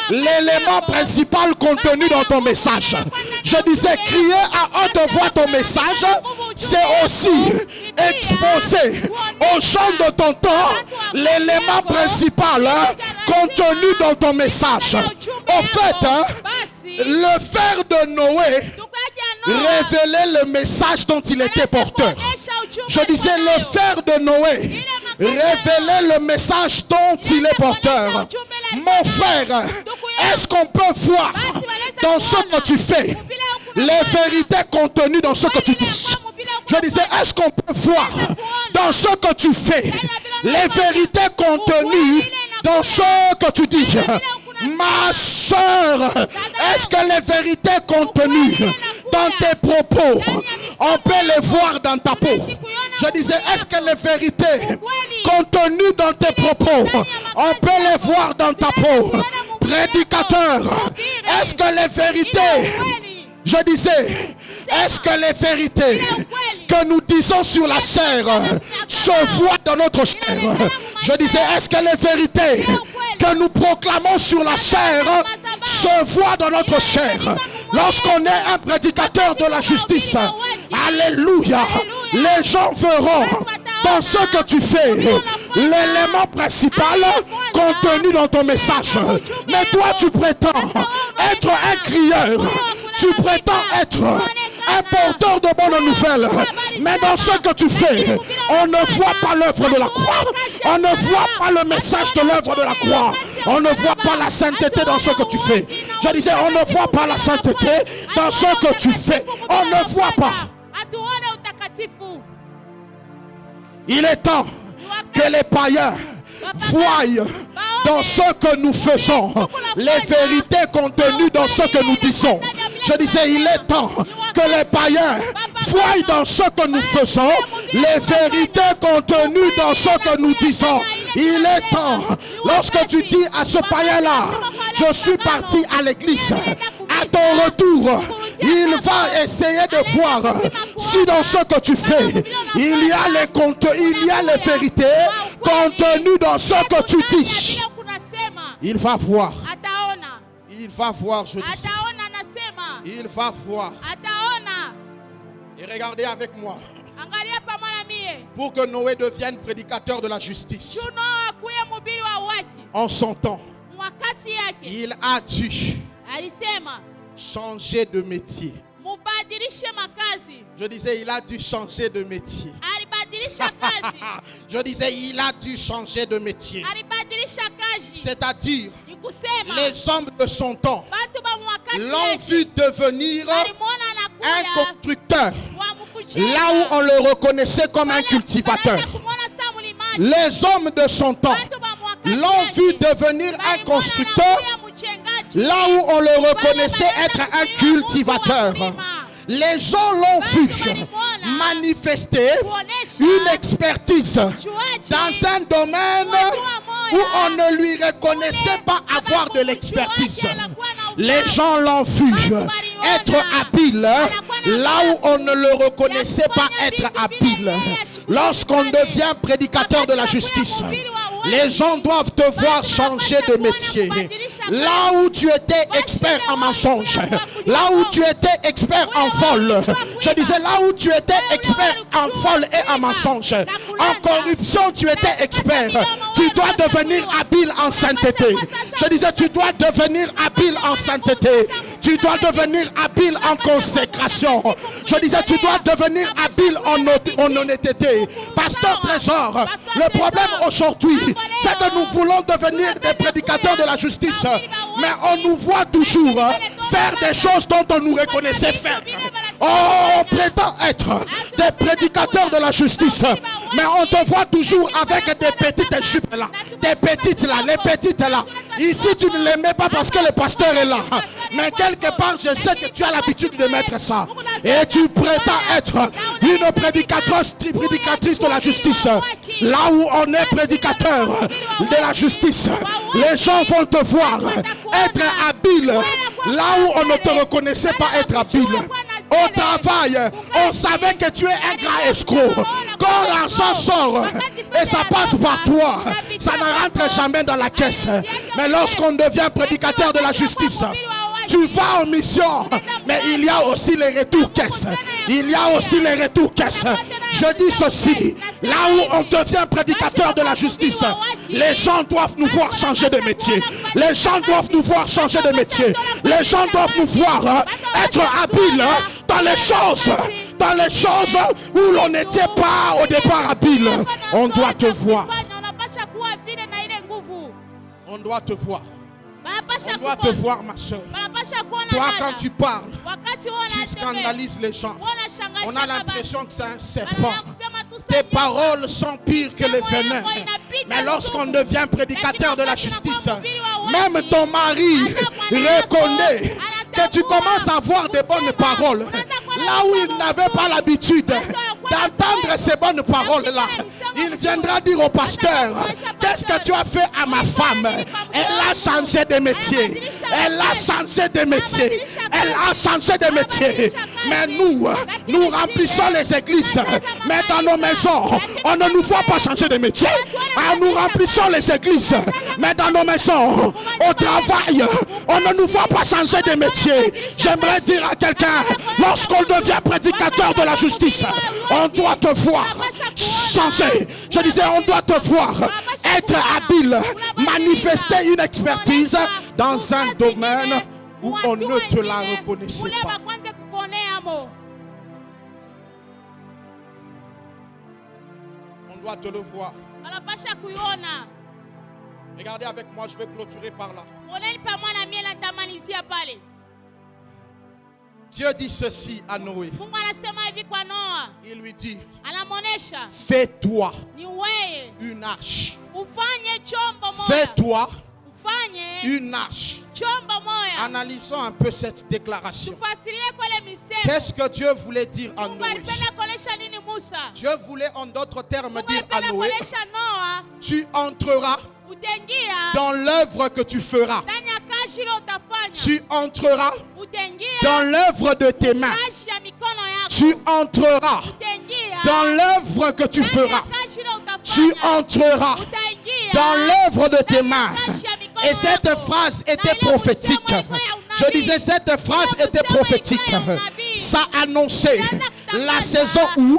l'élément principal contenu dans ton message. Je disais, crier à haute voix ton message, c'est aussi exposer aux gens de ton temps l'élément principal contenu dans ton message. En fait, le fer de Noé révélait le message dont il était porteur. Je disais, le fer de Noé révélait le message dont il est porteur. Mon frère, est-ce qu'on peut voir dans ce que tu fais les vérités contenues dans ce que tu dis? Je disais, est-ce qu'on peut voir dans ce que tu fais les vérités contenues dans ce que tu dis? Ma soeur, est-ce que les vérités contenues dans tes propos, on peut les voir dans ta peau? Je disais, est-ce que les vérités contenues dans tes propos, on peut les voir dans ta peau? Prédicateur, est-ce que les vérités, je disais, est-ce que les vérités que nous disons sur la chair se voient dans notre chair? Je disais, est-ce que les vérités que nous proclamons sur la chair se voient dans notre chair? Lorsqu'on est un prédicateur de la justice, alléluia, les gens verront dans ce que tu fais l'élément principal contenu dans ton message. Mais toi, tu prétends être un crieur, tu prétends être un porteur de bonnes nouvelles, mais dans ce que tu fais, on ne voit pas l'œuvre de la croix, on ne voit pas le message de l'œuvre de la croix, on ne voit pas la sainteté dans ce que tu fais. Je disais, on ne voit pas la sainteté dans ce que tu fais, on ne voit pas. Il est temps que les païens voient dans ce que nous faisons les vérités contenues dans ce que nous disons. Je disais, il est temps que les païens voient dans ce que nous faisons les vérités contenues dans ce que nous disons. Il est temps, lorsque tu dis à ce païen-là, je suis parti à l'église, à ton retour, il va essayer de voir si dans ce que tu fais, il y a les vérités contenues dans ce que tu dis. Il va voir. Il va voir, je dis. Il va voir. Et regardez avec moi. Pour que Noé devienne prédicateur de la justice. En son temps, il a dû changer de métier. Je disais, il a dû changer de métier. Je disais, il a dû changer de métier. C'est-à-dire, les hommes de son temps l'ont vu devenir un constructeur, là où on le reconnaissait comme un cultivateur. Les hommes de son temps l'ont vu devenir un constructeur, là où on le reconnaissait être un cultivateur. Les gens l'ont vu manifester une expertise dans un domaine où on ne lui reconnaissait pas avoir de l'expertise. Les gens l'ont vu être habile là où on ne le reconnaissait pas être habile. Lorsqu'on devient prédicateur de la justice, les gens doivent te voir changer de métier. Là où tu étais expert en mensonge, là où tu étais expert en vol, je disais là où tu étais expert en vol et en mensonge, en corruption tu étais expert, tu dois devenir habile en sainteté. Je disais tu dois devenir habile en sainteté. Tu dois devenir habile en consécration. Je disais tu dois devenir habile en honnêteté. Pasteur Trésor, le problème aujourd'hui, c'est que nous voulons devenir des prédicateurs de la justice, mais on nous voit toujours faire des choses dont on nous reconnaissait faire. On prétend être des prédicateurs de la justice, mais on te voit toujours avec des petites jupes là, des petites là, les petites là. Ici tu ne les mets pas parce que le pasteur est là, mais quelque part je sais que tu as l'habitude de mettre ça. Et tu prétends être une prédicatrice de la justice. Là où on est prédicateur de la justice, les gens vont te voir être habile là où on ne te reconnaissait pas être habile. Au travail, on savait que tu es un grand escroc. Quand l'argent sort et ça passe par toi, ça ne rentre jamais dans la caisse. Mais lorsqu'on devient prédicateur de la justice, tu vas en mission, mais il y a aussi les retours caisses. Il y a aussi les retours caisses. Je dis ceci, là où on devient prédicateur de la justice, les gens doivent nous voir changer de métier. Les gens doivent nous voir changer de métier. Les gens doivent nous voir être habiles dans les choses où l'on n'était pas au départ habile. On doit te voir. On doit te voir. On doit te voir, ma soeur. Toi, quand tu parles, tu scandalises les gens. On a l'impression que c'est un serpent. Tes paroles sont pires que les venins. Mais lorsqu'on devient prédicateur de la justice, même ton mari reconnaît que tu commences à avoir des bonnes paroles. Là où il n'avait pas l'habitude d'entendre ces bonnes paroles-là, il viendra dire au pasteur, qu'est-ce que tu as fait à ma femme? Elle a changé de métier. Elle a changé de métier. Elle a changé de métier. Mais nous remplissons les églises. Mais dans nos maisons, on ne nous voit pas changer de métier. Nous remplissons les églises. Mais dans nos maisons, au travail, on ne nous voit pas changer de métier. J'aimerais dire à quelqu'un, lorsqu'on devient prédicateur de la justice, on doit te voir changer. Je disais, on doit te voir être habile, manifester une expertise dans un domaine où on ne te la reconnaissait pas. On doit te le voir. Regardez avec moi, je vais clôturer par là. Dieu dit ceci à Noé. Il lui dit, fais-toi une arche. Fais-toi une arche. Analysons un peu cette déclaration. Qu'est-ce que Dieu voulait dire à Noé? Dieu voulait en d'autres termes dire à Noé, tu entreras dans l'œuvre que tu feras. Tu entreras dans l'œuvre de tes mains. Tu entreras dans l'œuvre que tu feras. Tu entreras dans l'œuvre de tes mains. Et cette phrase était prophétique. Je disais, cette phrase était prophétique. Ça annonçait la saison où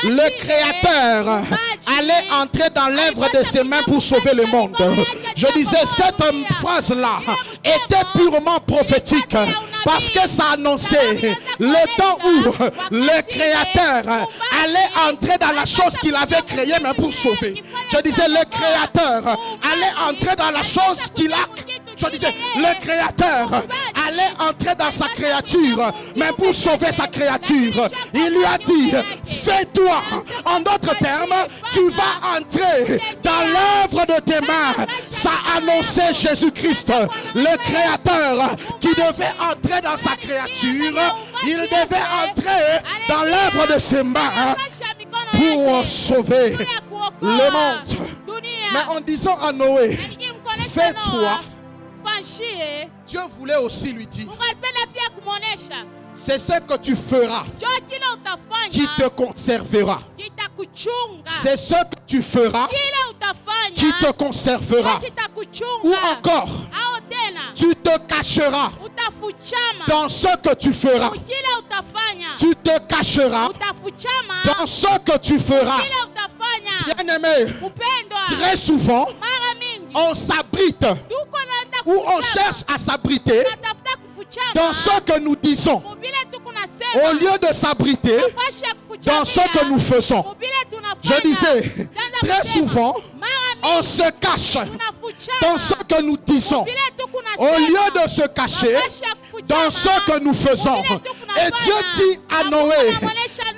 le Créateur allait entrer dans l'œuvre de ses mains pour sauver le monde. Je disais, cette phrase-là était purement prophétique parce que ça annonçait le temps où le Créateur allait entrer dans la chose qu'il avait créée mais pour sauver. Je disais, le Créateur allait entrer dans la chose qu'il a créée. Je disais, le Créateur allait entrer dans sa créature, mais pour sauver sa créature, il lui a dit, fais-toi. En d'autres termes, tu vas entrer dans l'œuvre de tes mains. Ça annonçait Jésus-Christ, le Créateur, qui devait entrer dans sa créature. Il devait entrer dans l'œuvre de ses mains pour sauver le monde. Mais en disant à Noé, fais-toi Dieu voulait aussi lui dire, Mungu alipenda pia kumwonesha c'est ce que tu feras njoo kile qui utafanya te conservera. kitakuchunga, C'est ce que tu feras kile utafanya qui te conservera. njoo kitakuchunga. Ou encore, Au tena tu te cacheras utafuchama dans ce que tu feras. kile utafanya, Tu te cacheras utafuchama dans ce que tu feras. kile utafanya. Bien-aimé, Mpendwa, très souvent, mara mingi on s'abrite tuko naenda ou on kufuchama, cherche à s'abriter tunatafuta kufuchama dans ce que nous disons mubile tuko nasema au lieu de s'abriter nafasi ya kufuchamia dans ce que nous faisons. mubile tunafanya. Je disais, Tanda très kusema, souvent, mara on se cache tunafuchama dans ce que nous disons mubile tuko au nasema, lieu de se cacher nafasi ya kufuchama, dans ce que nous faisons. Et Dieu dit à Noé,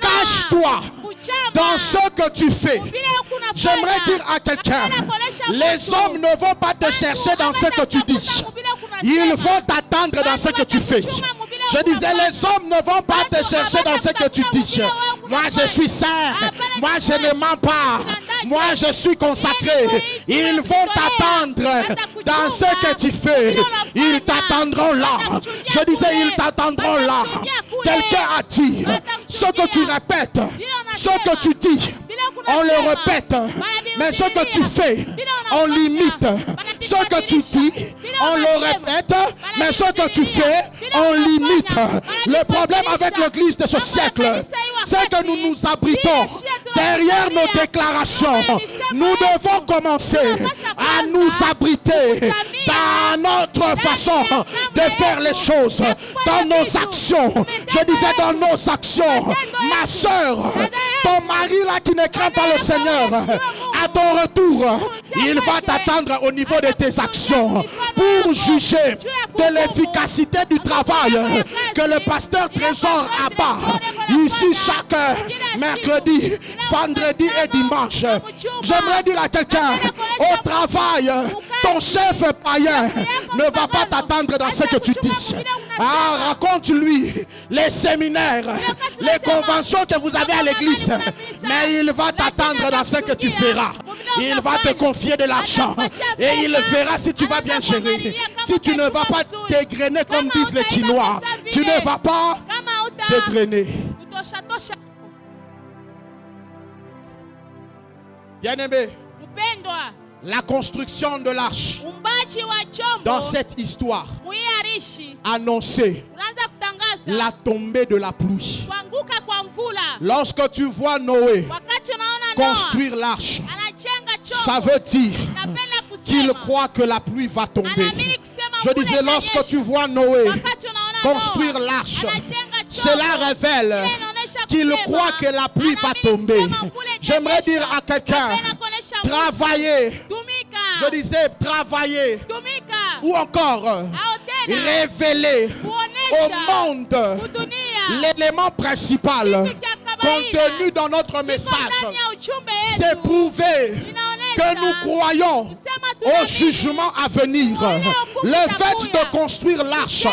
cache-toi dans ce que tu fais. J'aimerais dire à quelqu'un, les hommes ne vont pas te chercher dans ce que tu dis. Ils vont t'attendre dans ce que tu fais. Je disais, les hommes ne vont pas te chercher dans ce que tu dis. Moi, je suis saint. Moi, je ne mens pas. Moi, je suis consacré. Ils vont t'attendre dans ce que tu fais. Ils t'attendront là. Je disais, ils t'attendront là. Quelqu'un a dit, ce que tu répètes, ce que tu dis, on le répète. Mais ce que tu fais, on limite. Ce que tu dis, on le répète. Mais ce que tu fais, on limite. Le problème avec l'église de ce siècle, c'est que nous nous abritons derrière nos déclarations. Nous devons commencer à nous abriter dans notre façon de faire les choses, dans nos actions. Je disais dans nos actions. Ma soeur, ton mari là qui ne craint pas le Seigneur, à ton retour, il va t'attendre au niveau de tes actions pour juger de l'efficacité du travail que le pasteur Trésor abat ici chaque mercredi, vendredi et dimanche. J'aimerais dire à quelqu'un, au travail, ton chef païen ne va pas t'attendre dans ce que tu dis. Ah, raconte-lui les séminaires, les conventions que vous avez à l'église, mais il va t'attendre dans ce que tu feras. Il va te confier de l'argent et il verra si tu vas bien gérer. Si tu ne vas pas dégrainer comme disent les Quinois, tu ne vas pas dégrainer. Bien-aimé, la construction de l'arche dans cette histoire annonçait la tombée de la pluie. Lorsque tu vois Noé construire l'arche, ça veut dire qu'il croit que la pluie va tomber. Je disais, lorsque tu vois Noé construire l'arche, cela révèle qu'il croit que la pluie va tomber. J'aimerais dire à quelqu'un, travailler, je disais travailler, ou encore révéler au monde l'élément principal contenu dans notre message. C'est prouver que nous croyons au jugement à venir. Le fait de construire l'arche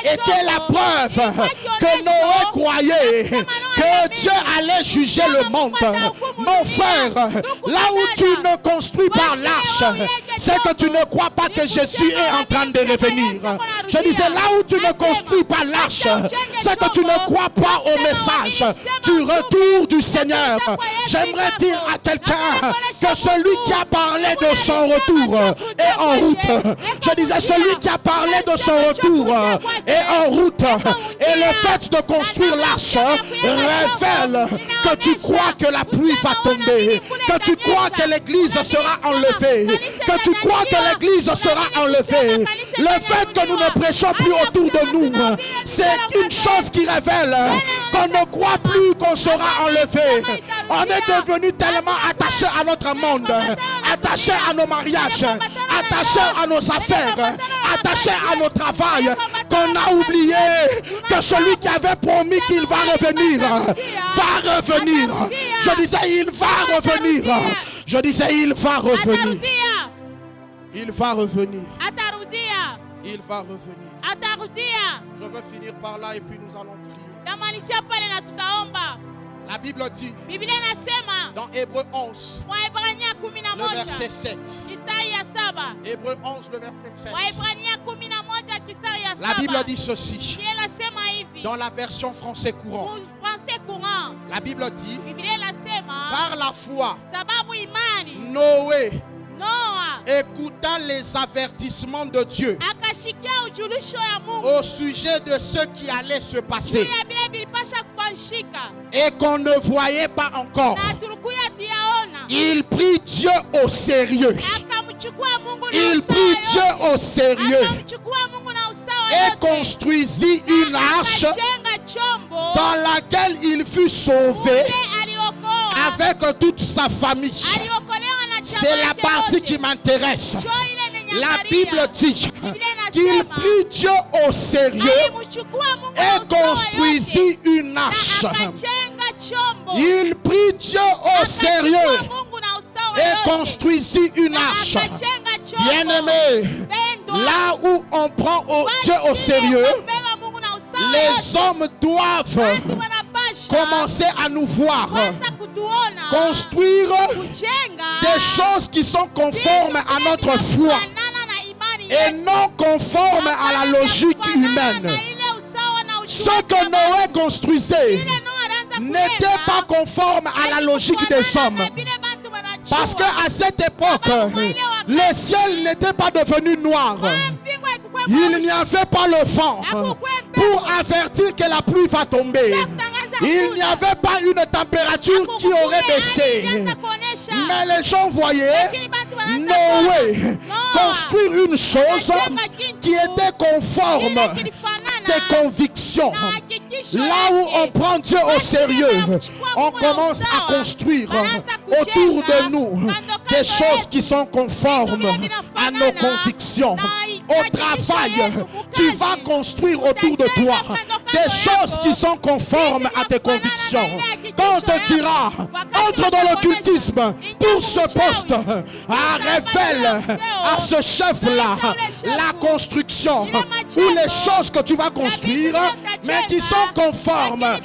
était la preuve que Noé croyait que Dieu allait juger le monde. Mon frère, là où tu ne construis pas l'arche, c'est que tu ne crois pas que Jésus est en train de revenir. Je disais, là où tu ne construis pas l'arche, c'est que tu ne crois pas au message du retour du Seigneur. J'aimerais dire à quelqu'un que celui qui a parlé de son retour est en route. Je disais, celui qui a parlé de son retour est en route. Et le fait de construire l'arche révèle que tu crois que la pluie va tomber, que tu crois que l'église sera enlevée, que tu crois que l'église sera enlevée. Le fait que nous ne prêchons plus autour de nous, c'est une chose qui révèle qu'on ne croit plus qu'on sera enlevé. On est devenu tellement attaché à notre monde, attaché à nos mariages, attaché à nos affaires, attaché à nos travail, qu'on a oublié que celui qui avait promis qu'il va revenir, va revenir. Je disais, il va revenir. Je disais, il va revenir. Il va revenir. Il va revenir. Je veux finir par là et puis nous allons prier. La Bible dit dans Hébreux 11, le verset 7. Hébreux 11, le verset 7. mstari ya La Bible saba. dit ceci. Biblia inasema hivi. Dans la version français courant. Français courant. La Bible dit, Biblia inasema par la foi, sababu imani Noé, Noa écoutant les avertissements de Dieu akashikia ujulisho ya Mungu au sujet de ce qui allait se passer juu ya vile vilipasha kufanyika et qu'on ne voyait pas encore, na tulikuya tuyaona. il prit Dieu au sérieux. Akamchukua Mungu na Il usawa prit Dieu yote. au sérieux Akamchukua Mungu na usawa et yote. construisit une arche Akajenga chombo dans laquelle il fut sauvé ule aliokoa avec toute sa famille. aliokolewa na chama C'est la yake partie yote. qui m'intéresse. Njoo ile nenye La angalia. Bible dit Biblia qu'il inasema, prit Dieu au sérieux alimchukua Mungu na et usawa construisit yote. une Na arche. akajenga chombo. Il prit Dieu au sérieux Akachukua Mungu na usawa et yote. construisit une Na arche. akajenga chombo. Bien-aimé, Pendwa. là où on prend Dieu au sérieux, Kubeba Mungu na usawa les yote. hommes doivent Watu wanapasha commencer à nous voir kwanza kutuona construire kujenga des choses qui sont conformes à notre foi vinafanana na imani et yetu. non conformes à la logique Kufanana humaine. na ile usawa na Ce ujuzi que wa Noé Mungu. construisait Ile Noa alianza n'était kujenga, pas conforme à la logique des haikufanana hommes. na vile watu wanajua. Parce qu'à cette époque, le ciel n'était pas devenu noir. Mbingu haikukuwa Il mweusi. n'y avait pas le vent pour avertir que la pluie va tomber. Il n'y avait pas une température qui aurait baissé. Alianza kuonesha. Mais les gens voyaient Lakini watu wanaanza kuona. Noé Noa construire une chose qui était conforme Ile kilifanana tes convictions. na hakikisho Là où yake. on prend Dieu au sérieux, on commence à construire autour de nous des choses qui sont conformes à nos convictions. Au travail, tu vas construire autour de toi des choses qui sont conformes à tes convictions. Quand on te dira, entre dans l'occultisme pour ce poste, révèle à ce chef-là la construction ou les choses que tu vas construire, mais qui sont conformes à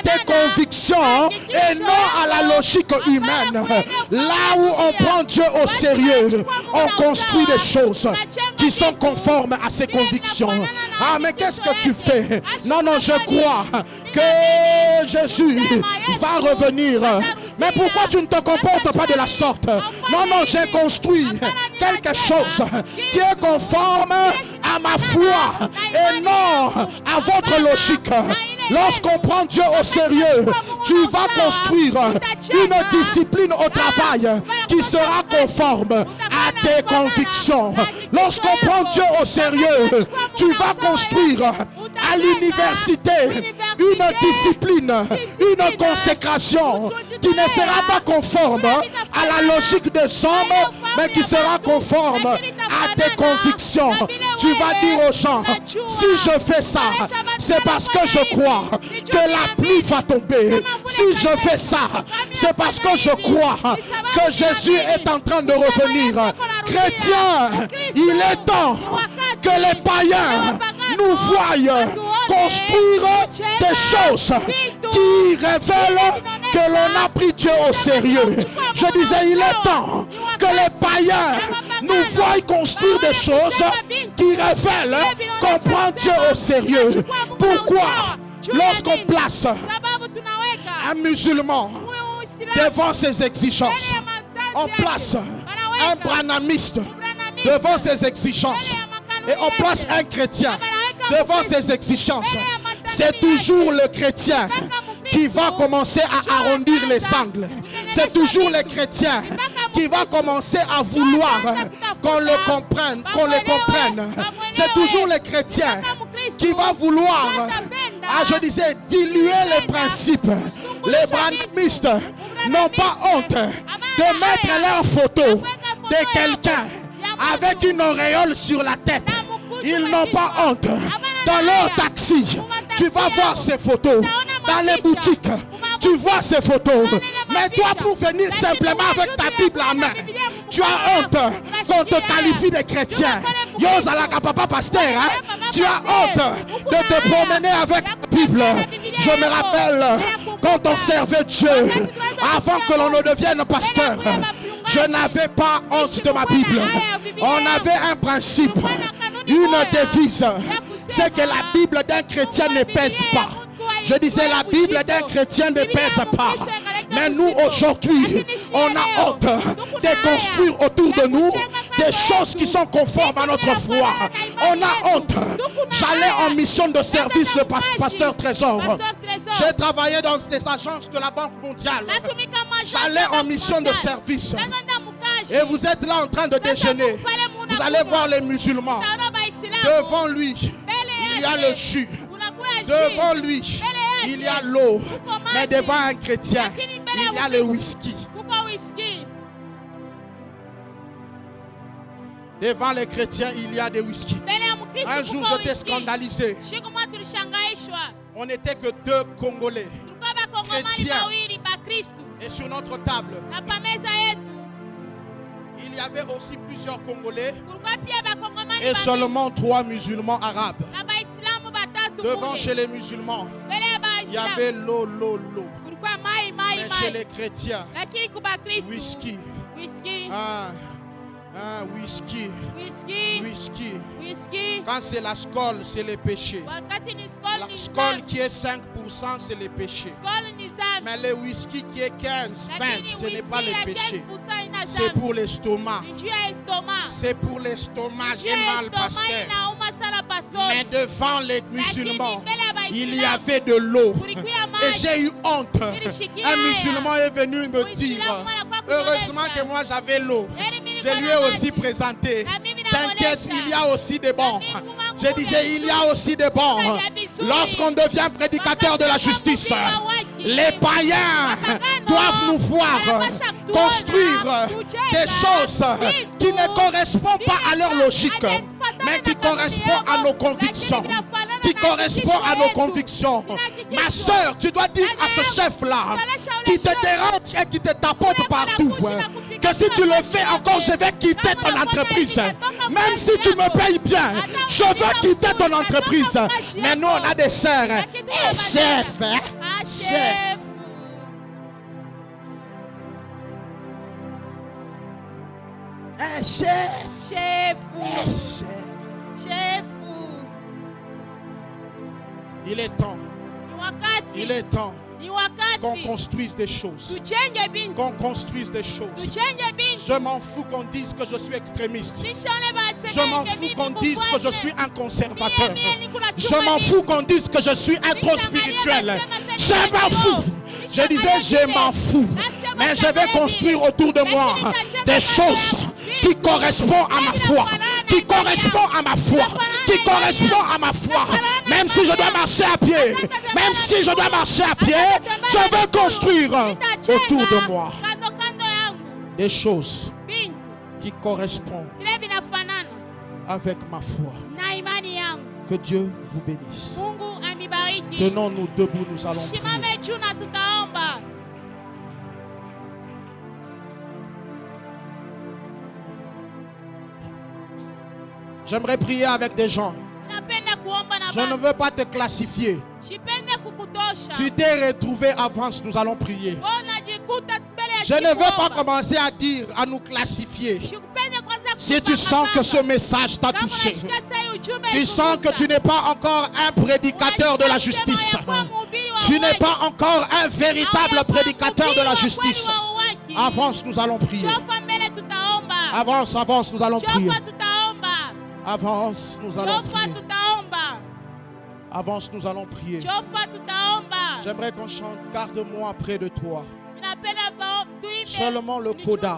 tes convictions et non à la logique humaine. Là où on prend Dieu au sérieux, on construit des choses qui sont conformes à ses convictions. Ah, mais qu'est-ce que tu fais? Non, non, je crois que Jésus va revenir. Mais pourquoi tu ne te comportes pas de la sorte? Non, non, j'ai construit quelque chose qui est conforme à ma foi et non à votre logique. Lorsqu'on prend Dieu au sérieux, tu vas construire une discipline au travail qui sera conforme à tes convictions. Lorsqu'on prend Dieu au sérieux, tu vas construire à l'université une discipline, une consécration qui ne sera pas conforme à la logique des hommes, mais qui sera conforme à tes convictions. Tu vas dire aux gens, si je fais ça, c'est parce que je crois que la pluie va tomber. Si je fais ça, c'est parce que je crois que Jésus est en train de revenir. Chrétiens, il est temps que les païens nous voient construire des choses qui révèlent que l'on a pris Dieu au sérieux. Je disais, il est temps que les païens nous voient construire des choses qui révèlent qu'on prend Dieu au sérieux. Pourquoi? Lorsqu'on place un musulman devant ses exigences, on place un branhamiste devant ses exigences et on place un chrétien devant ses exigences, c'est toujours le chrétien qui va commencer à arrondir les angles. C'est toujours le chrétien qui va commencer à vouloir qu'on le comprenne, qu'on le comprenne. C'est toujours le chrétien qui va vouloir, je disais, diluer les principes. Les branhamistes n'ont pas honte de mettre leur photo de quelqu'un avec une auréole sur la tête. Ils n'ont pas honte. Dans leur taxi, tu vas voir ces photos. Dans les boutiques, tu vois ces photos. Mais toi, pour venir simplement avec ta Bible en main, tu as honte qu'on te qualifie de chrétien. Yozalaka papa pasteur, hein? Tu as honte de te promener avec ta Bible. Je me rappelle quand on servait Dieu, avant que l'on ne devienne pasteur, je n'avais pas honte de ma Bible. On avait un principe. une devise, c'est que la Bible d'un chrétien ne pèse pas. Je disais, la Bible d'un chrétien ne pèse pas. Mais nous, aujourd'hui, on a honte de construire autour de nous des choses qui sont conformes à notre foi. On a honte. J'allais en mission de service, le pasteur Trésor. J'ai travaillé dans des agences de la Banque mondiale. J'allais en mission de service. Et vous êtes là en train de déjeuner. Vous allez voir les musulmans. Devant lui, il y a le jus. Devant lui, il y a l'eau. Mais devant un chrétien, il y a le whisky. Devant les chrétiens, il y a des whisky. Un jour, j'étais scandalisé. On n'était que 2 Congolais chrétiens. Et sur notre table, il y avait aussi plusieurs Congolais et seulement 3 musulmans arabes. Devant chez les musulmans, il y avait l'eau. Mais chez les chrétiens, whisky. Whisky. Quand c'est la scole, c'est les péchés. La scole qui est 5%, c'est les péchés. Mais le whisky qui est 15, 20, ce n'est pas les péchés. C'est pour l'estomac. C'est pour l'estomac. J'ai mal, pasteur. Mais devant les musulmans, il y avait de l'eau. Et j'ai eu honte. Un musulman est venu me dire, heureusement que moi j'avais l'eau. Je lui ai aussi présenté. T'inquiète, il y a aussi des bons. Je disais, il y a aussi des bons. Lorsqu'on devient prédicateur de la justice, les païens doivent nous voir construire des choses qui ne correspondent pas à leur logique, mais qui correspondent à nos convictions. Qui correspond à nos convictions. Ma soeur, tu dois dire à ce chef-là qui te dérange et qui te tapote partout que si tu le fais encore, je vais quitter ton entreprise. Même si tu me payes bien, je veux quitter ton entreprise. Mais nous, on a des sœurs. Et chef, chef. Chef. Il est temps. Il est temps qu'on construise des choses. Qu'on construise des choses. Je m'en fous qu'on dise que je suis extrémiste. Je m'en fous qu'on dise que je suis un conservateur. Je m'en fous qu'on dise que je suis un trop spirituel. Je m'en fous. Je disais je m'en fous. Mais je vais construire autour de moi des choses qui correspondent à ma foi. Qui correspondent à ma foi. Qui correspondent à ma foi. Même si je dois marcher à pied. Même si je dois marcher à pied. Je veux construire autour de moi des choses qui correspondent avec ma foi. Que Dieu vous bénisse. Tenons-nous debout, nous allons prier. J'aimerais prier avec des gens. Je ne veux pas te classifier. Tu t'es retrouvé avance, nous allons prier. Je ne veux pas commencer à dire, à nous classifier. Si tu sens que ce message t'a touché, tu sens que tu n'es pas encore un prédicateur de la justice. Tu n'es pas encore un véritable prédicateur de la justice. Avance, nous allons prier. Avance, nous allons prier. Avance, nous allons prier. Avance, nous allons prier. J'aimerais qu'on chante « Garde-moi près de toi ». Seulement le coda.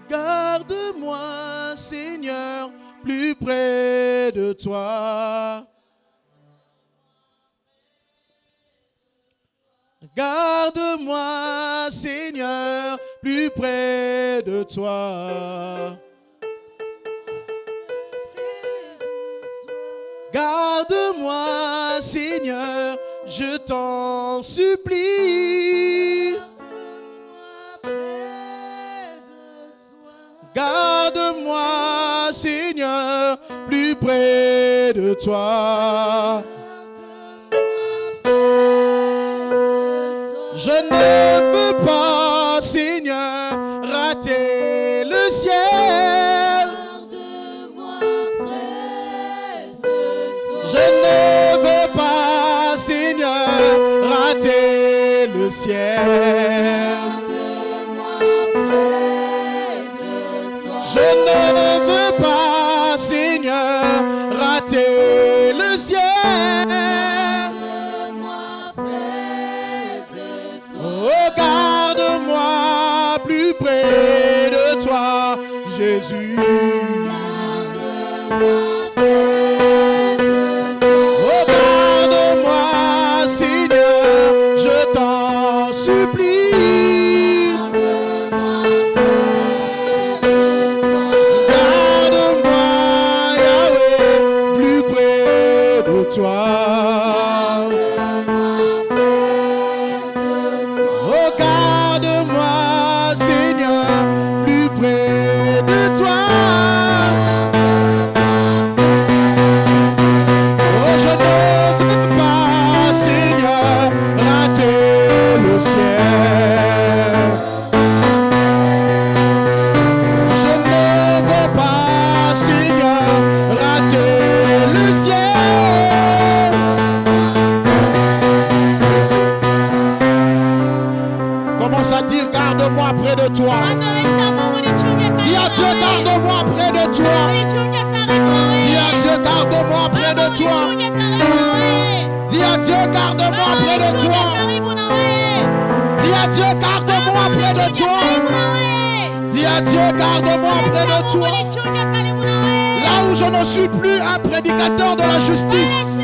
Garde-moi, Seigneur, plus près de toi. Garde-moi, Seigneur, plus près de toi. Garde-moi, Seigneur, je t'en supplie. Garde-moi, Seigneur, plus près de toi. Je ne veux pas, Seigneur, rater le ciel. Je ne veux pas, Seigneur, rater le ciel. Oh, garde-moi plus près de toi, Jésus. Oh, garde-moi, Seigneur, je t'en supplie. Garde-moi, Yahweh, plus près de toi. Oh, garde-moi, Seigneur, plus près de toi. Oh, je ne veux pas, Seigneur, rater le ciel. Je ne veux pas, Seigneur, rater le ciel. Commence à dire, garde-moi près de toi. Dis à Dieu, garde-moi près de toi. Dis à Dieu, garde-moi près de toi. Dis à Dieu, garde-moi près de toi. Dis à Dieu, garde-moi près de toi. Dis à Dieu, garde-moi près de toi. Là où je ne suis plus un prédicateur de la justice,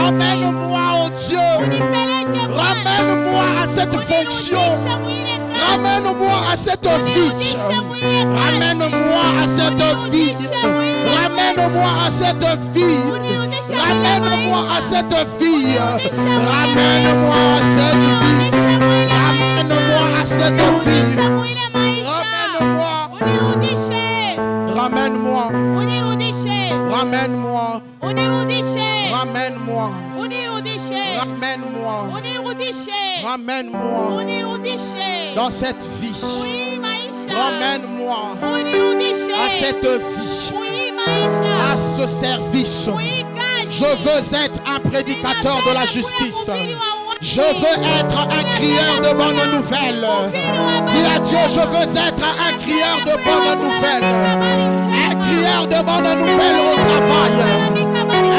ramène-moi, oh Dieu. Ramène-moi à cette fonction. Ramène-moi à cette vie. Ramène-moi à cette vie. Ramène-moi à cette vie. Ramène-moi à cette vie. Ramène-moi à cette vie. Ramène-moi à cette vie. Ramène-moi. Ramène-moi. Ramène-moi. Ramène-moi. Ramène-moi. Ramène-moi dans cette vie. Ramène-moi à cette vie, à ce service. Je veux être un prédicateur de la justice. Je veux être un crieur de bonnes nouvelles. Dis à Dieu, je veux être un crieur de bonnes nouvelles. Un crieur de bonnes nouvelles au travail.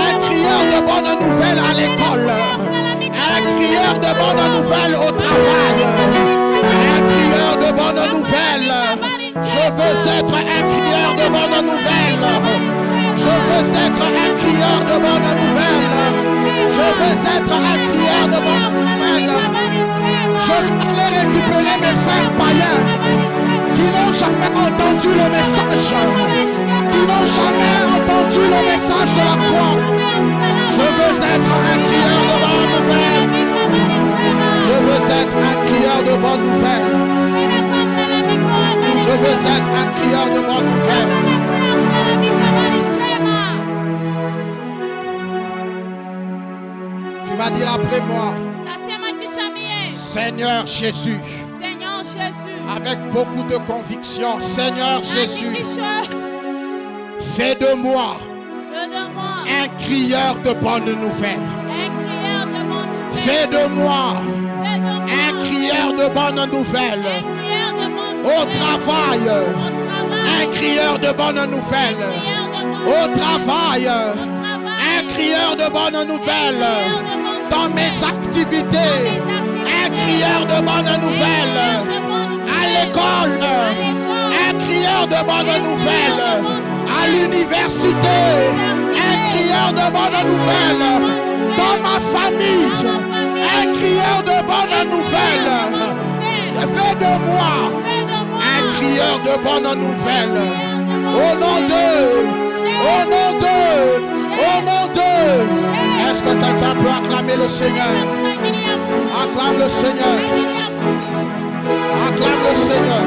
Un crieur de bonnes nouvelles à l'école. Un crieur de bonnes nouvelles au travail. Un crieur de bonnes nouvelles. Je veux être un crieur de bonnes nouvelles. Je veux être un crieur de bonnes nouvelles. Je veux être un crieur de bonnes nouvelles. Je veux aller récupérer mes frères païens qui n'ont jamais entendu le message. Qui n'ont jamais entendu le message de la croix. Je veux être un crieur de bonnes nouvelles. Je veux être un crieur de bonnes nouvelles. Je veux être un crieur de bonnes nouvelles. Tu vas dire après moi, Seigneur Jésus, avec beaucoup de conviction, Seigneur Jésus, fais de moi un crieur de bonnes nouvelles. Fais de moi un crieur de bonnes nouvelles. Au travail, un crieur de bonnes nouvelles. Au travail, un crieur de bonnes nouvelles. Dans mes activités, un crieur de bonnes nouvelles. À l'école, un crieur de bonnes nouvelles. À l'université, un crieur de bonnes nouvelles. Dans ma famille, un crieur de bonnes nouvelles. Fais de moi un crieur de bonnes nouvelles. Au nom de, au nom de, au nom de. Est-ce que quelqu'un peut acclamer le Seigneur? Acclame le Seigneur. Acclame le Seigneur.